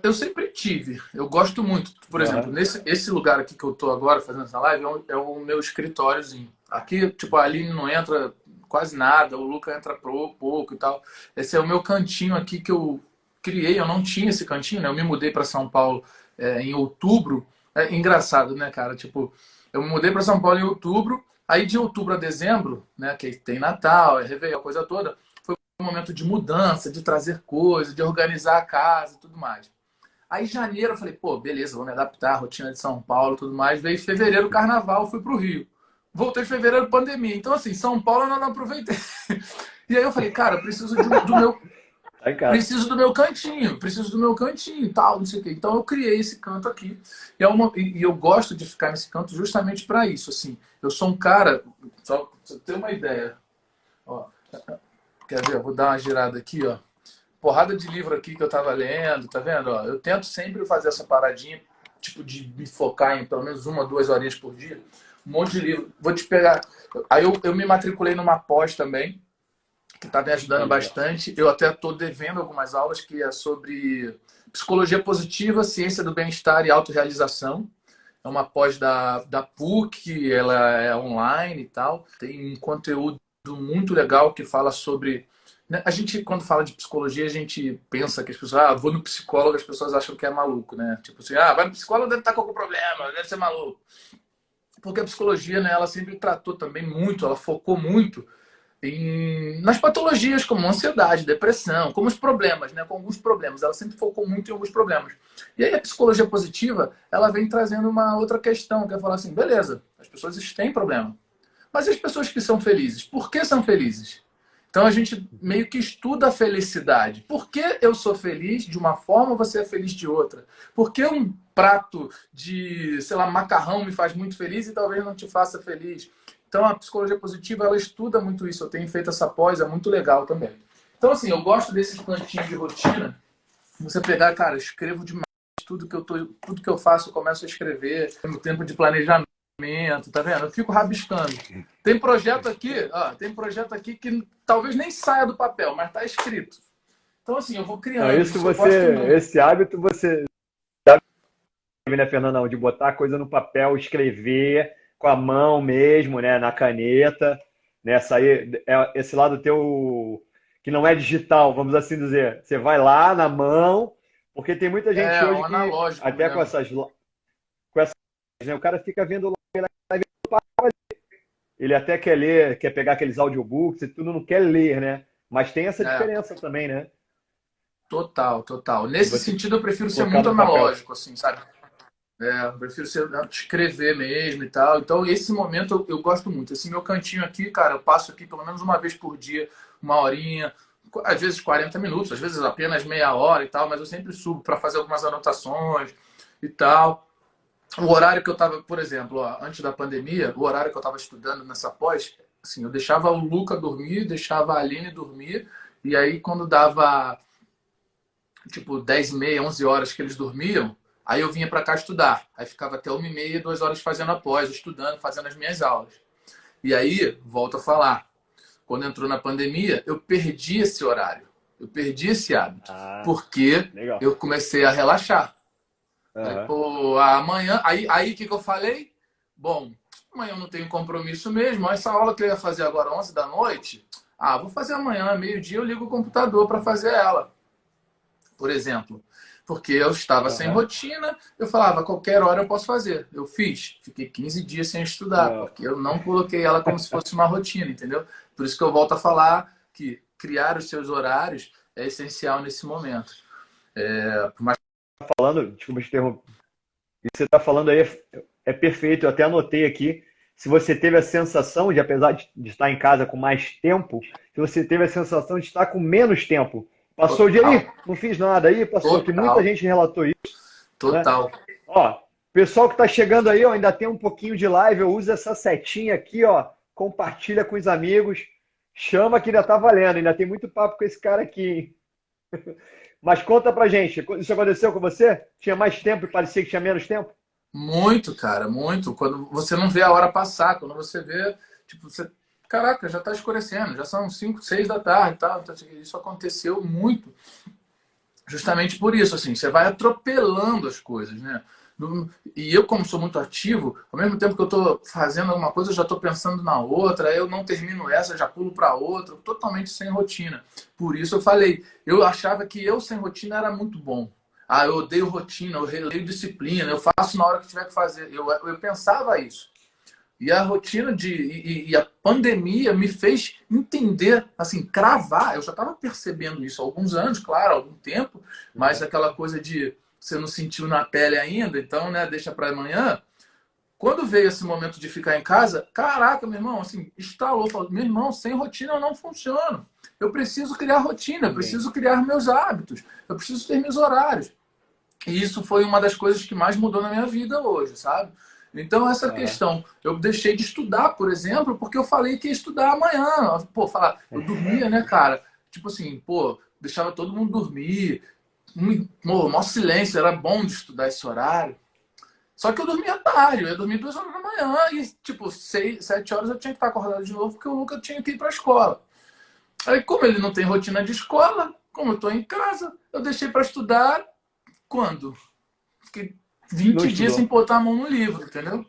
S2: Eu sempre tive, eu gosto muito. Por exemplo,
S1: Aham.
S2: esse lugar aqui que eu tô agora fazendo essa live é o meu escritóriozinho. Aqui, tipo, a Aline não entra quase nada, o Luca entra pouco e tal. Esse é o meu cantinho aqui que eu criei, eu não tinha esse cantinho, né? Eu me mudei para São Paulo em outubro. É engraçado, né, cara? Tipo, eu me mudei para São Paulo em outubro, aí de outubro a dezembro, né, que tem Natal, é Réveillon, a coisa toda, um momento de mudança, de trazer coisas, de organizar a casa e tudo mais. Aí, em janeiro, eu falei, pô, beleza, vou me adaptar à rotina de São Paulo e tudo mais. Veio fevereiro, carnaval, fui pro Rio. Voltei em fevereiro, pandemia. Então, assim, São Paulo eu não aproveitei. E aí eu falei, cara, preciso do meu.
S1: Tá em casa.
S2: Preciso do meu cantinho e tal, não sei o quê. Então eu criei esse canto aqui. E eu gosto de ficar nesse canto justamente para isso. Assim, eu sou um cara, só pra você ter uma ideia. Ó, quer ver? Eu vou dar uma girada aqui, ó. Porrada de livro aqui que eu tava lendo, tá vendo? Ó, eu tento sempre fazer essa paradinha, tipo, de me focar em pelo menos 1, 2 horinhas por dia. Um monte de livro. Vou te pegar. Aí eu me matriculei numa pós também, que tá me ajudando
S1: Olha aí, ó.
S2: bastante. Eu até tô devendo algumas aulas que é sobre psicologia positiva, ciência do bem-estar e autorrealização. É uma pós da PUC, ela é online e tal. Tem um conteúdo muito legal que fala sobre. Né, a gente, quando fala de psicologia, a gente pensa que as pessoas, vou no psicólogo, as pessoas acham que é maluco, né? Tipo assim, vai no psicólogo, deve estar com algum problema, deve ser maluco. Porque a psicologia, né, ela sempre tratou também muito, ela focou muito nas patologias como ansiedade, depressão, como os problemas, né? Com alguns problemas. Ela sempre focou muito em alguns problemas. E aí a psicologia positiva, ela vem trazendo uma outra questão, que é falar assim, beleza, as pessoas têm problema. Mas e as pessoas que são felizes? Por que são felizes? Então a gente meio que estuda a felicidade. Por que eu sou feliz de uma forma, você é feliz de outra? Por que um prato de, sei lá, macarrão me faz muito feliz e talvez não te faça feliz? Então a psicologia positiva, ela estuda muito isso. Eu tenho feito essa pós, é muito legal também. Então assim, eu gosto desses cantinhos de rotina. Você pegar, cara, eu escrevo demais tudo que eu faço, eu começo a escrever no tempo de planejamento, tá vendo? Eu fico rabiscando. Tem projeto aqui que talvez nem saia do papel, mas tá escrito. Então assim, eu vou
S1: Não,
S2: criando, isso eu gosto muito.
S1: esse hábito você teve, né, Fernandão, de botar a coisa no papel, escrever com a mão mesmo, né, na caneta, né, sair, esse lado teu que não é digital, vamos assim dizer. Você vai lá na mão, porque tem muita gente
S2: É,
S1: hoje
S2: o
S1: que,
S2: analógico
S1: até com
S2: mesmo.
S1: essas, né, o cara fica vendo lá, ele até quer ler, quer pegar aqueles audiobooks e tudo, não quer ler, né? Mas tem essa
S2: É,
S1: diferença também, né?
S2: total, total.
S1: De
S2: Nesse
S1: você
S2: sentido, eu prefiro ser
S1: colocar
S2: muito
S1: no papel.
S2: analógico, assim, sabe? Eu prefiro escrever mesmo e tal. Então, esse momento eu gosto muito. Esse meu cantinho aqui, cara, eu passo aqui pelo menos uma vez por dia, uma horinha, às vezes 40 minutos, às vezes apenas meia hora e tal, mas eu sempre subo para fazer algumas anotações e tal. O horário que eu estava, por exemplo, ó, antes da pandemia, o horário que eu estava estudando nessa pós, assim, eu deixava o Luca dormir, deixava a Aline dormir, e aí quando dava tipo 10h30, 11 horas que eles dormiam, aí eu vinha para cá estudar. Aí ficava até 1h30, 2 horas fazendo após, estudando, fazendo as minhas aulas. E aí, volto a falar, quando entrou na pandemia, eu perdi esse horário. Eu perdi esse hábito.
S1: Ah,
S2: Porque
S1: legal.
S2: eu comecei a relaxar. Falei,
S1: Aham.
S2: pô, amanhã. Aí o que eu falei? Bom, amanhã eu não tenho compromisso mesmo. Essa aula que eu ia fazer agora, 11 da noite, vou fazer amanhã, meio-dia, eu ligo o computador para fazer ela. por exemplo. Porque eu estava sem rotina, eu falava, a qualquer hora eu posso fazer. Eu fiz. Fiquei 15 dias sem estudar, porque eu não coloquei ela como se fosse uma rotina, entendeu? Por isso que eu volto a falar que criar os seus horários é essencial nesse momento. Por mais
S1: Falando, desculpa te interromper, o que você está falando aí é perfeito, eu até anotei aqui. Se você teve a sensação de, apesar de estar em casa com mais tempo, se você teve a sensação de estar com menos tempo, passou o dia aí,
S2: total,
S1: não fiz nada aí, passou, que muita
S2: total,
S1: gente relatou isso, né?
S2: total.
S1: Ó, pessoal que está chegando aí, ó, ainda tem um pouquinho de live, eu uso essa setinha aqui, ó, compartilha com os amigos, chama que ainda tá valendo, ainda tem muito papo com esse cara aqui, hein? Mas conta pra gente, isso aconteceu com você? Tinha mais tempo e parecia que tinha menos tempo?
S2: Muito, cara, muito. Quando você não vê a hora passar, quando você vê, tipo, você, caraca, já está escurecendo, já são 5, 6 da tarde e tal. Então, assim, isso aconteceu muito, justamente por isso, assim, você vai atropelando as coisas, né? E eu, como sou muito ativo, ao mesmo tempo que eu estou fazendo alguma coisa, eu já estou pensando na outra, eu não termino essa, já pulo para outra, totalmente sem rotina. Por isso eu falei, eu achava que eu sem rotina era muito bom. Ah, eu odeio rotina, eu releio disciplina, eu faço na hora que tiver que fazer. Eu pensava isso. E a rotina e a pandemia me fez entender, assim, cravar. Eu já estava percebendo isso há alguns anos, claro, há algum tempo, mas aquela coisa de você não sentiu na pele ainda, então, né, deixa para amanhã. Quando veio esse momento de ficar em casa, caraca, meu irmão, assim, instalou, falou, meu irmão, sem rotina eu não funciono. Eu preciso criar rotina, eu preciso criar meus hábitos, eu preciso ter meus horários. E isso foi uma das coisas que mais mudou na minha vida hoje, sabe? Então, essa questão, eu deixei de estudar, por exemplo, porque eu falei que ia estudar amanhã. Pô, falar, eu dormia, né, cara? Tipo assim, pô, deixava todo mundo dormir. Maior silêncio, era bom de estudar esse horário. Só que eu dormia tarde, eu ia dormir 2 horas da manhã e, tipo, 6, 7 horas eu tinha que estar acordado de novo porque eu nunca tinha que ir para a escola. Aí, como ele não tem rotina de escola, como eu estou em casa, eu deixei para estudar quando? Fiquei
S1: Não
S2: 20 dias sem
S1: estudou.
S2: botar a mão no livro, entendeu?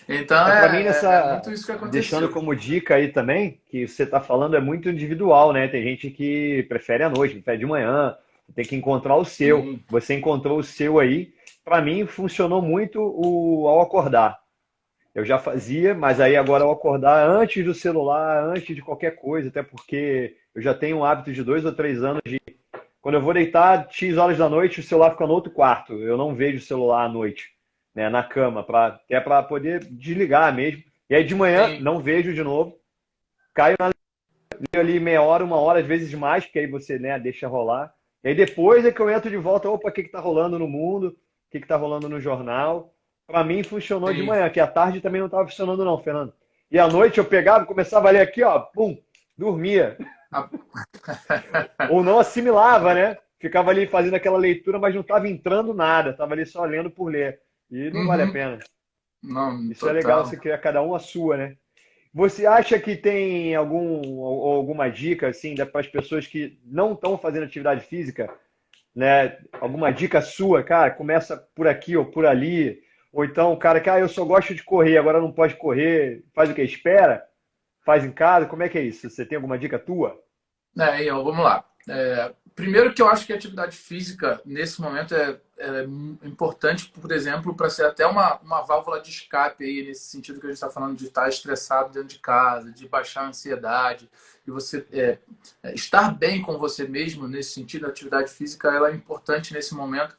S2: Então
S1: Para mim,
S2: é muito isso que
S1: deixando
S2: aconteceu.
S1: como dica aí também, que você está falando é muito individual, né? Tem gente que prefere à noite, prefere de manhã, tem que encontrar o seu.
S2: Sim,
S1: Você encontrou o seu aí. Para mim, funcionou muito ao acordar. Eu já fazia, mas aí agora ao acordar antes do celular, antes de qualquer coisa, até porque eu já tenho um hábito de 2 ou 3 anos de quando eu vou deitar, X horas da noite, o celular fica no outro quarto. Eu não vejo o celular à noite, né, na cama, até para poder desligar mesmo. E aí de manhã,
S2: sim.
S1: não vejo de novo. Caio ali meia hora, 1 hora, às vezes mais, porque aí você, né, deixa rolar. E aí depois é que eu entro de volta, opa, o que está rolando no mundo? O que está rolando no jornal? Para mim funcionou de
S2: Sim.
S1: manhã, que à tarde também não estava funcionando não, Fernando. E à noite eu pegava, começava a ler aqui, ó, pum, dormia.
S2: A-
S1: Ou não assimilava, né? Ficava ali fazendo aquela leitura, mas não estava entrando nada, estava ali só lendo por ler. E não vale a
S2: Uhum.
S1: pena.
S2: Não,
S1: Isso é legal,
S2: total.
S1: você criar cada um a sua, né? Você acha que tem alguma dica assim para as pessoas que não estão fazendo atividade física, né? Alguma dica sua, cara? Começa por aqui ou por ali, ou então o cara que eu só gosto de correr, agora não pode correr, faz o que espera, faz em casa. Como é que é isso? Você tem alguma dica tua?
S2: Então, vamos lá. Primeiro que eu acho que a atividade física, nesse momento, é importante, por exemplo, para ser até uma válvula de escape aí, nesse sentido que a gente está falando de estar estressado dentro de casa, de baixar a ansiedade, e você estar bem com você mesmo, nesse sentido, a atividade física ela é importante nesse momento,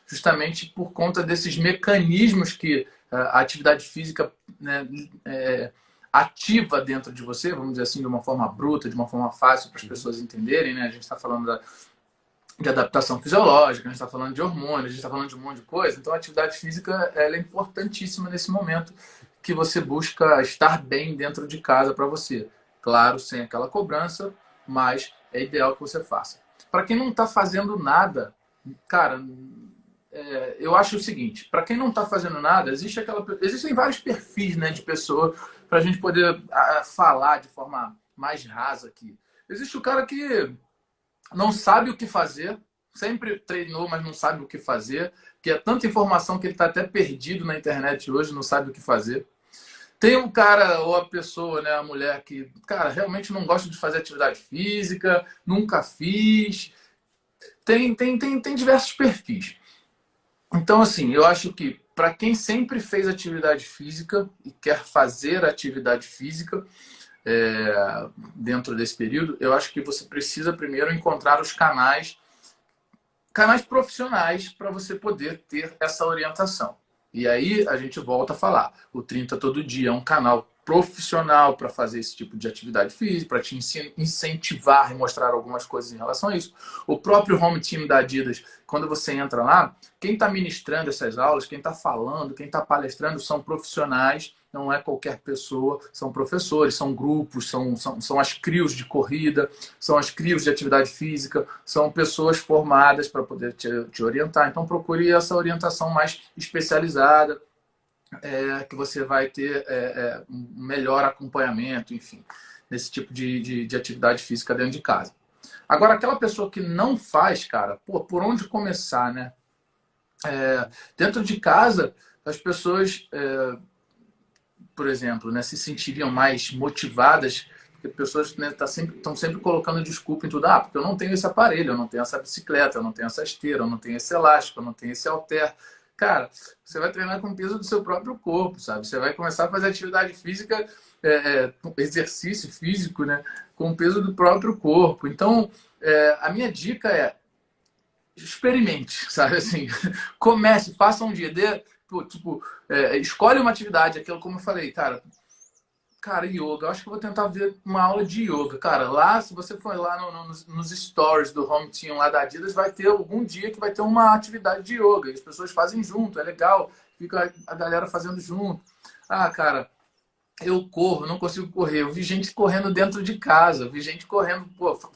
S2: justamente por conta desses mecanismos que a atividade física, né, ativa dentro de você, vamos dizer assim, de uma forma bruta, de uma forma fácil para as pessoas entenderem, né? A gente está falando de adaptação fisiológica, a gente está falando de hormônios, a gente está falando de um monte de coisa. Então, a atividade física ela é importantíssima nesse momento que você busca estar bem dentro de casa para você. Claro, sem aquela cobrança, mas é ideal que você faça. Para quem não está fazendo nada, cara, eu acho o seguinte: para quem não está fazendo nada, existem vários perfis, né, de pessoa para a gente poder falar de forma mais rasa aqui. Existe o cara que não sabe o que fazer, sempre treinou, mas não sabe o que fazer, que é tanta informação que ele está até perdido na internet hoje, não sabe o que fazer. Tem um cara ou a pessoa, né, a mulher que, cara, realmente não gosta de fazer atividade física, nunca fiz, Tem diversos perfis. Então, assim, eu acho que para quem sempre fez atividade física e quer fazer atividade física dentro desse período, eu acho que você precisa primeiro encontrar os canais profissionais para você poder ter essa orientação. E aí a gente volta a falar, o 30 Todo Dia é um canal profissional para fazer esse tipo de atividade física, para te incentivar e mostrar algumas coisas em relação a isso. O próprio Home Team da Adidas, quando você entra lá, quem está ministrando essas aulas, quem está falando, quem está palestrando são profissionais, não é qualquer pessoa, são professores, são grupos, são as crios de corrida, são as crios de atividade física, são pessoas formadas para poder te orientar. Então procure essa orientação mais especializada, que você vai ter um melhor acompanhamento, enfim, nesse tipo de atividade física dentro de casa. Agora, aquela pessoa que não faz, cara, pô, por onde começar, né? Dentro de casa, as pessoas, por exemplo, né, se sentiriam mais motivadas, porque pessoas, né, estão sempre colocando desculpa em tudo. Ah, porque eu não tenho esse aparelho, eu não tenho essa bicicleta, eu não tenho essa esteira, eu não tenho esse elástico, eu não tenho esse halter. Cara, você vai treinar com o peso do seu próprio corpo, sabe? Você vai começar a fazer atividade física, exercício físico, né? Com o peso do próprio corpo. Então, a minha dica é experimente, sabe? Assim, comece, faça um dia. Escolhe uma atividade, aquilo como eu falei, Cara, yoga. Eu acho que eu vou tentar ver uma aula de yoga. Cara, lá, se você for lá nos stories do Home Team lá da Adidas, vai ter algum dia que vai ter uma atividade de yoga. E as pessoas fazem junto, é legal. Fica a galera fazendo junto. Ah, cara, eu corro, não consigo correr. Eu vi gente correndo dentro de casa. Eu vi gente correndo,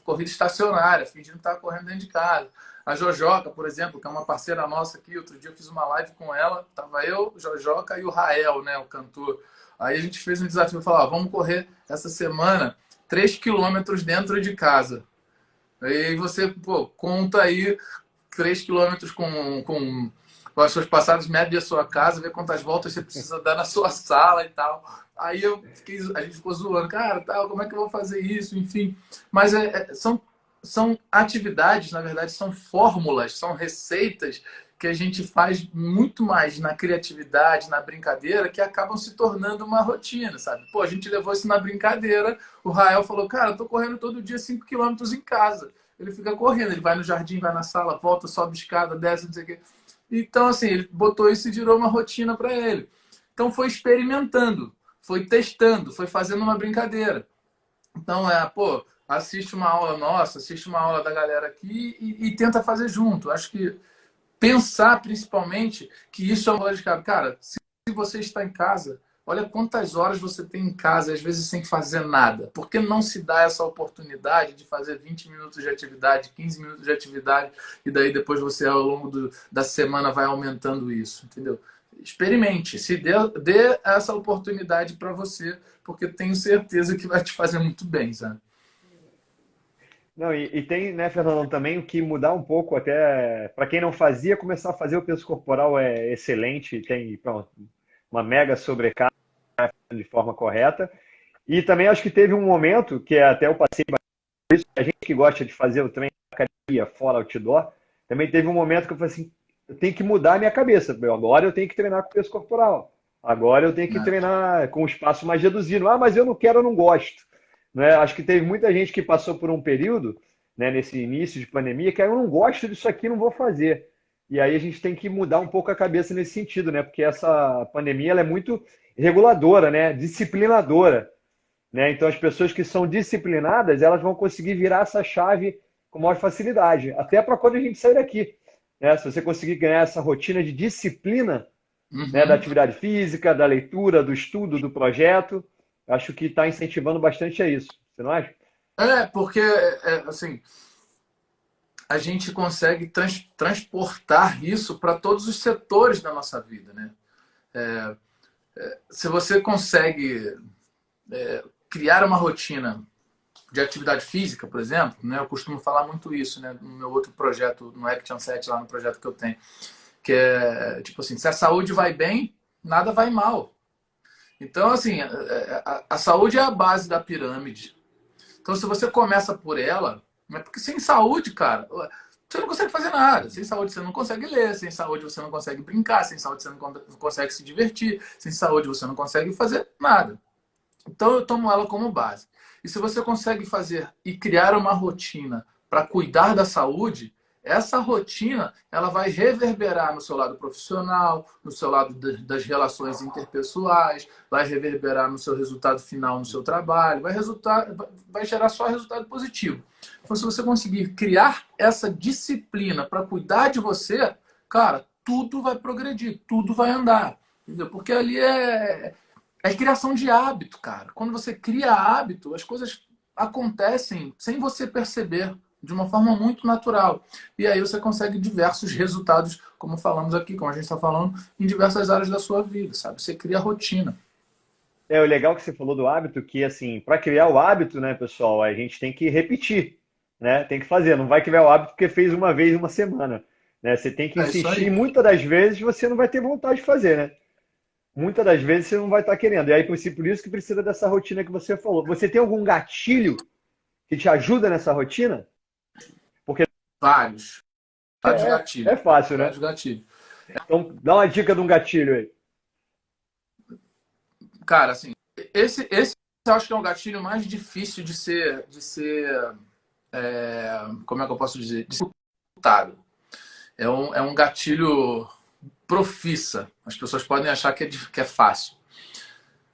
S2: corrida estacionária, fingindo que estava correndo dentro de casa. A Jojoca, por exemplo, que é uma parceira nossa aqui. Outro dia eu fiz uma live com ela. Tava eu, Jojoca e o Rael, né, o cantor. Aí a gente fez um desafio, falou, vamos correr essa semana 3 quilômetros dentro de casa. Aí você, conta aí 3 quilômetros com as suas passadas, mede a sua casa, vê quantas voltas você precisa dar na sua sala e tal. Aí a gente ficou zoando, cara, como é que eu vou fazer isso? Enfim, mas são atividades, na verdade, são fórmulas, são receitas que a gente faz muito mais na criatividade, na brincadeira, que acabam se tornando uma rotina, sabe? Pô, a gente levou isso na brincadeira, o Rael falou, cara, eu tô correndo todo dia 5 quilômetros em casa. Ele fica correndo, ele vai no jardim, vai na sala, volta, sobe escada, desce, não sei o quê. Então, assim, ele botou isso e virou uma rotina para ele. Então, foi experimentando, foi testando, foi fazendo uma brincadeira. Então, assiste uma aula nossa, assiste uma aula da galera aqui e tenta fazer junto. Acho que pensar, principalmente, que isso é uma valor de cara. Cara, se você está em casa, olha quantas horas você tem em casa, às vezes sem fazer nada. Por que não se dá essa oportunidade de fazer 20 minutos de atividade, 15 minutos de atividade, e daí depois você, ao longo da semana, vai aumentando isso, entendeu? Experimente, dê essa oportunidade para você, porque tenho certeza que vai te fazer muito bem, sabe?
S1: Não, e tem, né, Fernandão, também o que mudar um pouco até para quem não fazia, começar a fazer. O peso corporal é excelente, tem pronto, uma mega sobrecarga de forma correta. E também acho que teve um momento que até eu passei por isso, a gente que gosta de fazer o treino na academia fora outdoor, também teve um momento que eu falei assim, eu tenho que mudar a minha cabeça. Agora eu tenho que treinar com peso corporal. Agora eu tenho que treinar com um espaço mais reduzido. Ah, mas eu não quero, eu não gosto. Né? Acho que teve muita gente que passou por um período, né, nesse início de pandemia, que eu não gosto disso aqui, não vou fazer. E aí a gente tem que mudar um pouco a cabeça nesse sentido, né? Porque essa pandemia ela é muito reguladora, né? Disciplinadora. Né? Então as pessoas que são disciplinadas, elas vão conseguir virar essa chave com maior facilidade. Até para quando a gente sair daqui. Né? Se você conseguir ganhar essa rotina de disciplina, né, da atividade física, da leitura, do estudo, do projeto, acho que está incentivando bastante a isso. Você não acha?
S2: Porque, assim, a gente consegue transportar isso para todos os setores da nossa vida, né? Se você consegue criar uma rotina de atividade física, por exemplo, né? Eu costumo falar muito isso, né? No meu outro projeto, no Action 7, lá no projeto que eu tenho, que é tipo assim, se a saúde vai bem, nada vai mal. Então, assim, a saúde é a base da pirâmide. Então, se você começa por ela, né? Porque sem saúde, cara, você não consegue fazer nada. Sem saúde você não consegue ler, sem saúde você não consegue brincar, sem saúde você não consegue se divertir, sem saúde você não consegue fazer nada. Então eu tomo ela como base. E se você consegue fazer e criar uma rotina para cuidar da saúde, essa rotina ela vai reverberar no seu lado profissional, no seu lado das relações interpessoais, vai reverberar no seu resultado final no seu trabalho, vai gerar só resultado positivo. Então, se você conseguir criar essa disciplina para cuidar de você, cara, tudo vai progredir, tudo vai andar. Entendeu? Porque ali é criação de hábito, cara. Quando você cria hábito, as coisas acontecem sem você perceber, de uma forma muito natural. E aí você consegue diversos resultados, como falamos aqui, como a gente está falando, em diversas áreas da sua vida, sabe? Você cria rotina.
S1: O legal que você falou do hábito, que assim, para criar o hábito, né, pessoal, a gente tem que repetir, né? Tem que fazer, não vai criar o hábito porque fez uma vez uma semana, né? Você tem que
S2: É isso
S1: insistir, e
S2: aí.
S1: muitas das vezes você não vai ter vontade de fazer, né? Muitas das vezes você não vai estar querendo. E aí, por isso que precisa dessa rotina que você falou. Você tem algum gatilho que te ajuda nessa rotina? Porque
S2: Vários. Vários
S1: é
S2: gatilhos.
S1: fácil, né?
S2: Vários gatilhos.
S1: Então, dá uma dica de um gatilho aí.
S2: Cara, assim, esse eu acho que é um gatilho mais difícil como é que eu posso dizer? De ser executado. É um gatilho profissa. As pessoas podem achar que é fácil.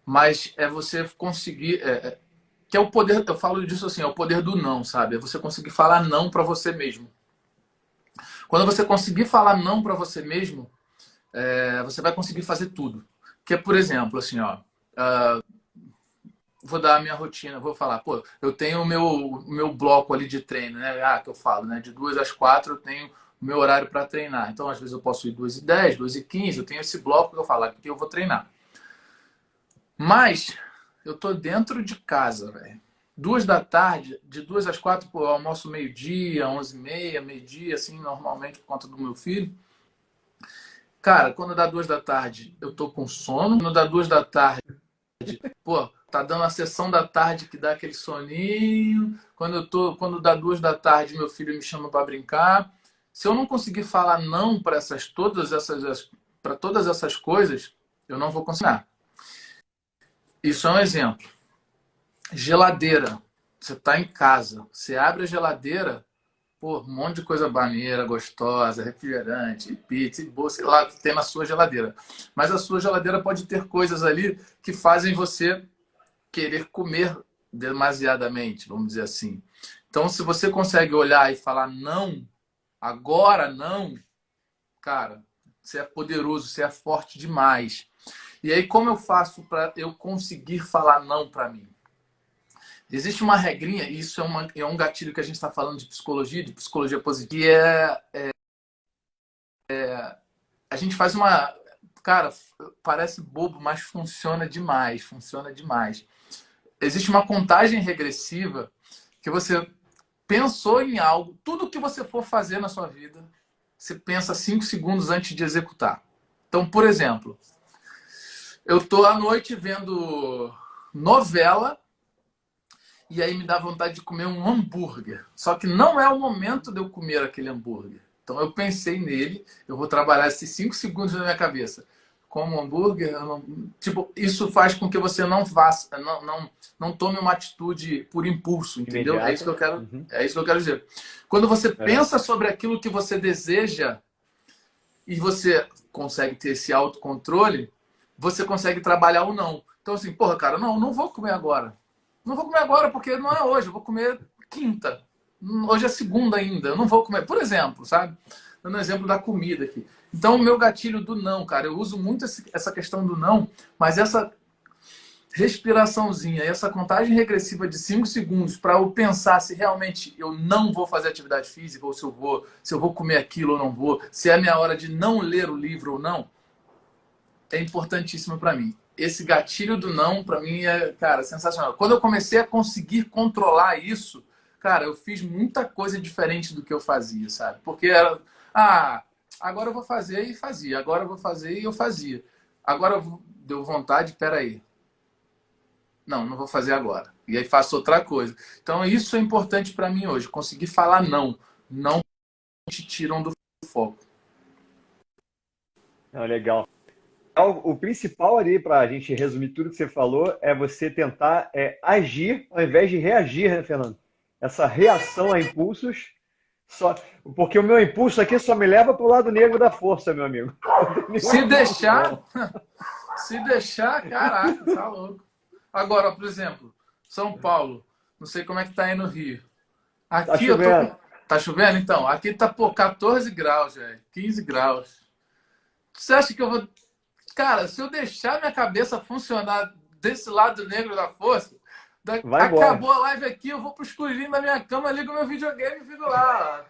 S2: Mas é você conseguir. Que é o poder, eu falo disso assim, é o poder do não, sabe? É você conseguir falar não para você mesmo. Quando você conseguir falar não para você mesmo, você vai conseguir fazer tudo. Que é, por exemplo, assim, ó, vou dar a minha rotina, vou falar, pô, eu tenho o meu bloco ali de treino, né? Que eu falo, né? De 2 às 4 eu tenho o meu horário para treinar. Então, às vezes eu posso ir 2h10, 2h15, eu tenho esse bloco que eu falo, aqui eu vou treinar. Mas eu tô dentro de casa, velho. 2 da tarde, de 2 às 4, pô, eu almoço meio-dia, 11h30, meio-dia, assim, normalmente por conta do meu filho. Cara, quando dá 2 da tarde, eu tô com sono. Quando dá 2 da tarde, pô, tá dando a sessão da tarde que dá aquele soninho. Quando dá 2 da tarde, meu filho me chama para brincar. Se eu não conseguir falar não para todas essas coisas, eu não vou conseguir. Isso é um exemplo. Geladeira. Você tá em casa, você abre a geladeira, pô, um monte de coisa maneira, gostosa, refrigerante, pizza, e sei lá, que tem na sua geladeira. Mas a sua geladeira pode ter coisas ali que fazem você querer comer demasiadamente, vamos dizer assim. Então, se você consegue olhar e falar não, agora não, cara, você é poderoso, você é forte demais. E aí, como eu faço para eu conseguir falar não para mim? Existe uma regrinha, e isso é um gatilho que a gente está falando de psicologia positiva, que a gente faz uma. Cara, parece bobo, mas funciona demais, funciona demais. Existe uma contagem regressiva que você pensou em algo, tudo que você for fazer na sua vida, você pensa 5 segundos antes de executar. Então, por exemplo, eu tô à noite vendo novela e aí me dá vontade de comer um hambúrguer. Só que não é o momento de eu comer aquele hambúrguer. Então eu pensei nele, eu vou trabalhar esses 5 segundos na minha cabeça. Como hambúrguer, tipo, isso faz com que você não faça, não tome uma atitude por impulso, entendeu? É isso
S1: Imediata.
S2: que eu quero,
S1: Uhum.
S2: é isso que eu quero dizer. Quando você
S1: É.
S2: pensa sobre aquilo que você deseja e você consegue ter esse autocontrole, você consegue trabalhar ou não. Então assim, porra, cara, não vou comer agora. Não vou comer agora porque não é hoje, eu vou comer quinta. Hoje é segunda ainda, eu não vou comer. Por exemplo, sabe? Dando um exemplo da comida aqui. Então, o meu gatilho do não, cara, eu uso muito essa questão do não, mas essa respiraçãozinha, essa contagem regressiva de 5 segundos para eu pensar se realmente eu não vou fazer atividade física ou se eu vou comer aquilo ou não vou, se é a minha hora de não ler o livro ou não, é importantíssimo para mim. Esse gatilho do não, para mim, é, cara, sensacional. Quando eu comecei a conseguir controlar isso, cara, eu fiz muita coisa diferente do que eu fazia, sabe? Porque era, agora eu vou fazer e fazia. Agora eu vou fazer e eu fazia. Deu vontade, peraí. Não vou fazer agora. E aí faço outra coisa. Então, isso é importante para mim hoje, conseguir falar não. Não tiram do foco.
S1: Legal. O principal ali, para a gente resumir tudo que você falou, é você tentar agir ao invés de reagir, né, Fernando? Essa reação a impulsos, só porque o meu impulso aqui só me leva para o lado negro da força, meu amigo.
S2: Se deixar, se deixar, caraca, tá louco. Agora, por exemplo, São Paulo, não sei como é que tá aí no Rio.
S1: Tá
S2: Aqui eu tô
S1: chovendo.
S2: com... Tá chovendo? Então, aqui tá, pô, 14 graus, velho. 15 graus. Você acha que eu vou... Cara, se eu deixar minha cabeça funcionar desse lado negro da força,
S1: Vai embora.
S2: acabou a live aqui, eu vou pro escurinho da minha cama, ligo meu videogame e fico lá.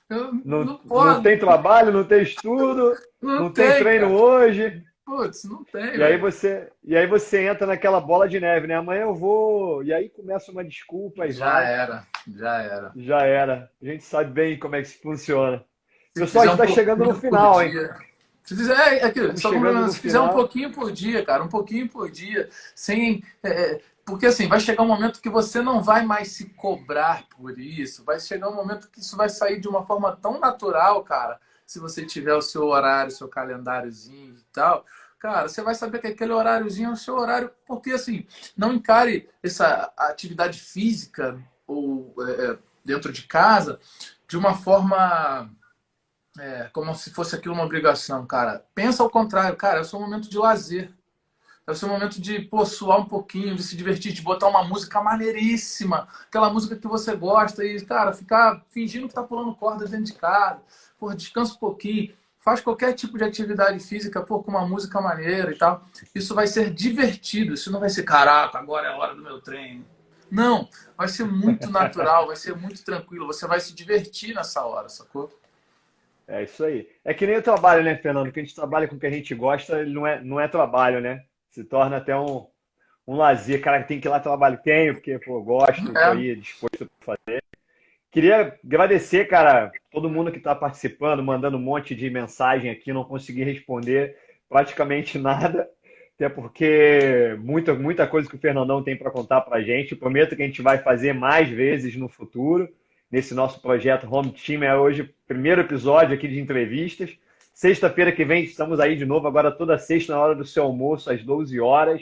S2: Eu
S1: Não,
S2: não
S1: não
S2: pode,
S1: tem trabalho, não tem estudo,
S2: não
S1: não tem
S2: tem,
S1: treino
S2: cara.
S1: hoje.
S2: Putz, não tem,
S1: E aí
S2: velho.
S1: você, e aí você entra naquela bola de neve, né? Amanhã eu vou. E aí começa uma desculpa e
S2: Já
S1: vai.
S2: era, já era.
S1: Já era. A gente sabe bem como é que isso funciona.
S2: Se
S1: Pessoal, a
S2: fizer
S1: gente
S2: um
S1: está chegando no
S2: pouquinho por
S1: final, hein?
S2: dia. Se fizer,
S1: Estamos
S2: só
S1: chegando
S2: complementando,
S1: no
S2: se fizer um
S1: final.
S2: pouquinho por dia, cara, um pouquinho por dia, sem. Porque assim, vai chegar um momento que você não vai mais se cobrar por isso. Vai chegar um momento que isso vai sair de uma forma tão natural, cara. Se você tiver o seu horário, seu calendáriozinho e tal, cara, você vai saber que aquele horáriozinho é o seu horário. Porque assim, não encare essa atividade física ou dentro de casa de uma forma como se fosse aquilo uma obrigação, cara. Pensa ao contrário, cara, é o seu momento de lazer. É o seu momento de, pô, suar um pouquinho, de se divertir, de botar uma música maneiríssima, aquela música que você gosta e, cara, ficar fingindo que tá pulando corda dentro de casa. Pô, descansa um pouquinho, faz qualquer tipo de atividade física, pô, com uma música maneira e tal. Isso vai ser divertido, isso não vai ser, caraca, agora é a hora do meu treino. Não, vai ser muito natural, vai ser muito tranquilo, você vai se divertir nessa hora, sacou?
S1: É isso aí. É que nem o trabalho, né, Fernando? Que a gente trabalha com o que a gente gosta, ele não é trabalho, né? Se torna até um lazer. Cara, tem que ir lá trabalho. Tenho, porque, pô, eu gosto, tô
S2: É.
S1: aí disposto a fazer. Queria agradecer, cara, todo mundo que está participando, mandando um monte de mensagem aqui, não consegui responder praticamente nada, até porque muita coisa que o Fernandão tem para contar para a gente. Prometo que a gente vai fazer mais vezes no futuro, nesse nosso projeto Home Team. É hoje o primeiro episódio aqui de entrevistas. Sexta-feira que vem estamos aí de novo, agora toda sexta na hora do seu almoço, às 12 horas.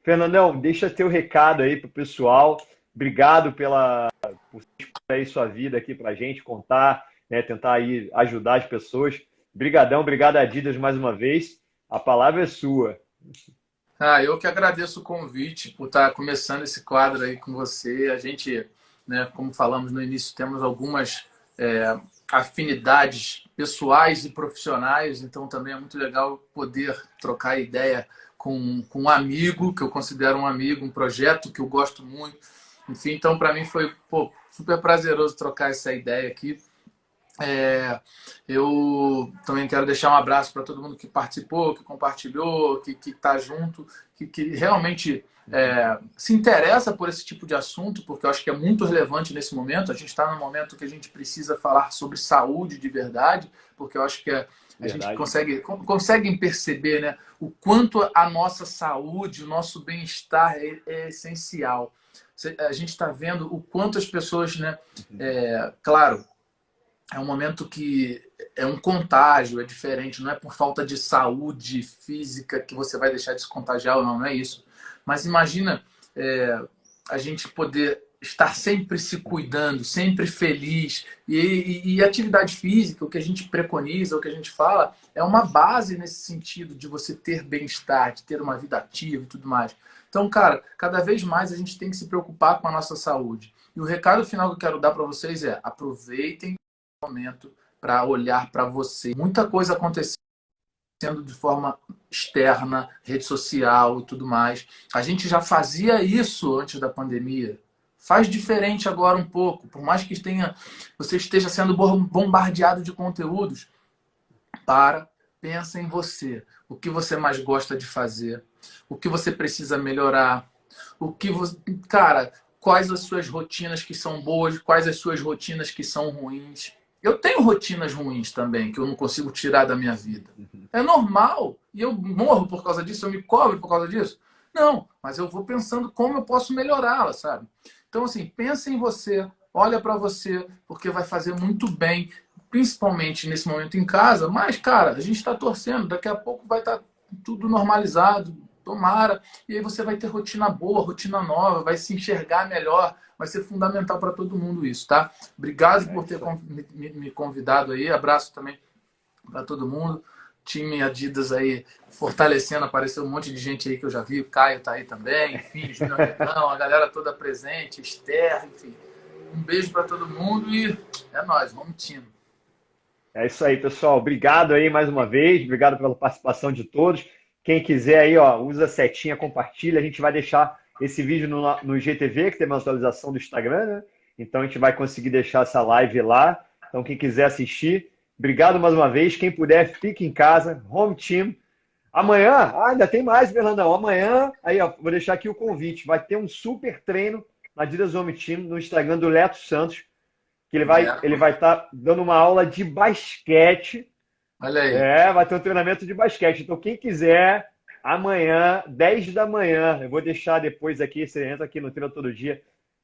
S1: Fernandão, deixa teu recado aí pro pessoal. Obrigado por expor aí sua vida aqui pra gente, contar, né, tentar aí ajudar as pessoas. Brigadão, obrigado Adidas mais uma vez. A palavra é sua.
S2: Eu que agradeço o convite por estar começando esse quadro aí com você. A gente, né, como falamos no início, temos algumas afinidades pessoais e profissionais, então também é muito legal poder trocar ideia com um amigo, que eu considero um amigo, um projeto que eu gosto muito. Enfim, então para mim foi, pô, super prazeroso trocar essa ideia aqui. Eu também quero deixar um abraço para todo mundo que participou, que compartilhou, que está junto, que realmente se interessa por esse tipo de assunto, porque eu acho que é muito relevante nesse momento. A gente está num momento que a gente precisa falar sobre saúde de verdade, porque eu acho que a gente
S1: Verdade.
S2: consegue perceber, né, o quanto a nossa saúde, o nosso bem-estar é essencial. A gente está vendo o quanto as pessoas, né, claro, é um momento que é um contágio, é diferente, não é por falta de saúde física que você vai deixar de se contagiar ou não, não é isso. Mas imagina a gente poder estar sempre se cuidando, sempre feliz. E atividade física, o que a gente preconiza, o que a gente fala, é uma base nesse sentido de você ter bem-estar, de ter uma vida ativa e tudo mais. Então, cara, cada vez mais a gente tem que se preocupar com a nossa saúde. E o recado final que eu quero dar para vocês é: aproveitem momento para olhar para você. Muita coisa acontecendo de forma externa, rede social e tudo mais. A gente já fazia isso antes da pandemia. Faz diferente agora um pouco, por mais que você esteja sendo bombardeado de conteúdos. Pensa em você. O que você mais gosta de fazer? O que você precisa melhorar? Cara, quais as suas rotinas que são boas? Quais as suas rotinas que são ruins? Eu tenho rotinas ruins também, que eu não consigo tirar da minha vida. É normal. E eu morro por causa disso, eu me cobro por causa disso. Não, mas eu vou pensando como eu posso melhorá-la, sabe? Então, assim, pensa em você, olha para você, porque vai fazer muito bem. principalmente nesse momento em casa, mas, cara, a gente está torcendo, daqui a pouco vai estar tudo normalizado, tomara, e aí você vai ter rotina boa, rotina nova, vai se enxergar melhor, vai ser fundamental para todo mundo isso, tá? Obrigado por ter me convidado aí, abraço também para todo mundo. Time Adidas aí fortalecendo, apareceu um monte de gente aí que eu já vi, o Caio tá aí também, enfim, Júnior Redão, a galera toda presente, Esther, enfim. Um beijo para todo mundo e é nóis, vamos time.
S1: É isso aí, pessoal. Obrigado aí mais uma vez. Obrigado pela participação de todos. Quem quiser aí, ó, usa a setinha, compartilha. A gente vai deixar esse vídeo no IGTV, que tem uma atualização do Instagram, né? Então a gente vai conseguir deixar essa live lá. Então quem quiser assistir, obrigado mais uma vez. Quem puder, fique em casa. Home Team. Amanhã, ainda tem mais, Fernandão. Amanhã, aí, ó, vou deixar aqui o convite. Vai ter um super treino na Adidas Home Team no Instagram do Leto Santos, que ele vai estar dando uma aula de basquete.
S2: Olha aí.
S1: Vai ter um treinamento de basquete. Então, quem quiser, amanhã, 10 da manhã, eu vou deixar depois aqui, você entra aqui no Treino Todo Dia,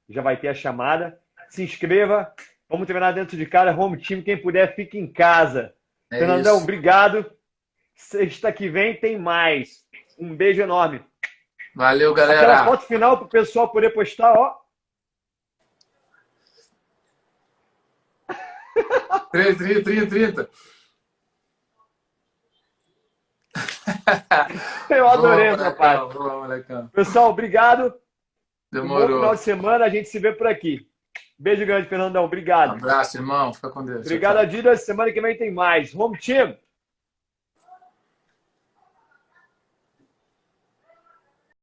S1: já vai ter a chamada. Se inscreva, vamos treinar dentro de casa, Home Team. Quem puder, fique em casa. Fernandão, obrigado. Sexta que vem tem mais. Um beijo enorme.
S2: Valeu, galera.
S1: Aquela foto final para o pessoal poder postar, ó.
S2: 30.
S1: Eu adorei essa parte.
S2: Molecão.
S1: Pessoal, obrigado.
S2: Demorou.
S1: Um bom final de semana, a gente se vê por aqui. Beijo grande, Fernandão. Obrigado.
S2: Um abraço, irmão. Fica com Deus.
S1: Obrigado, Adidas. Semana que vem tem mais. Home Team.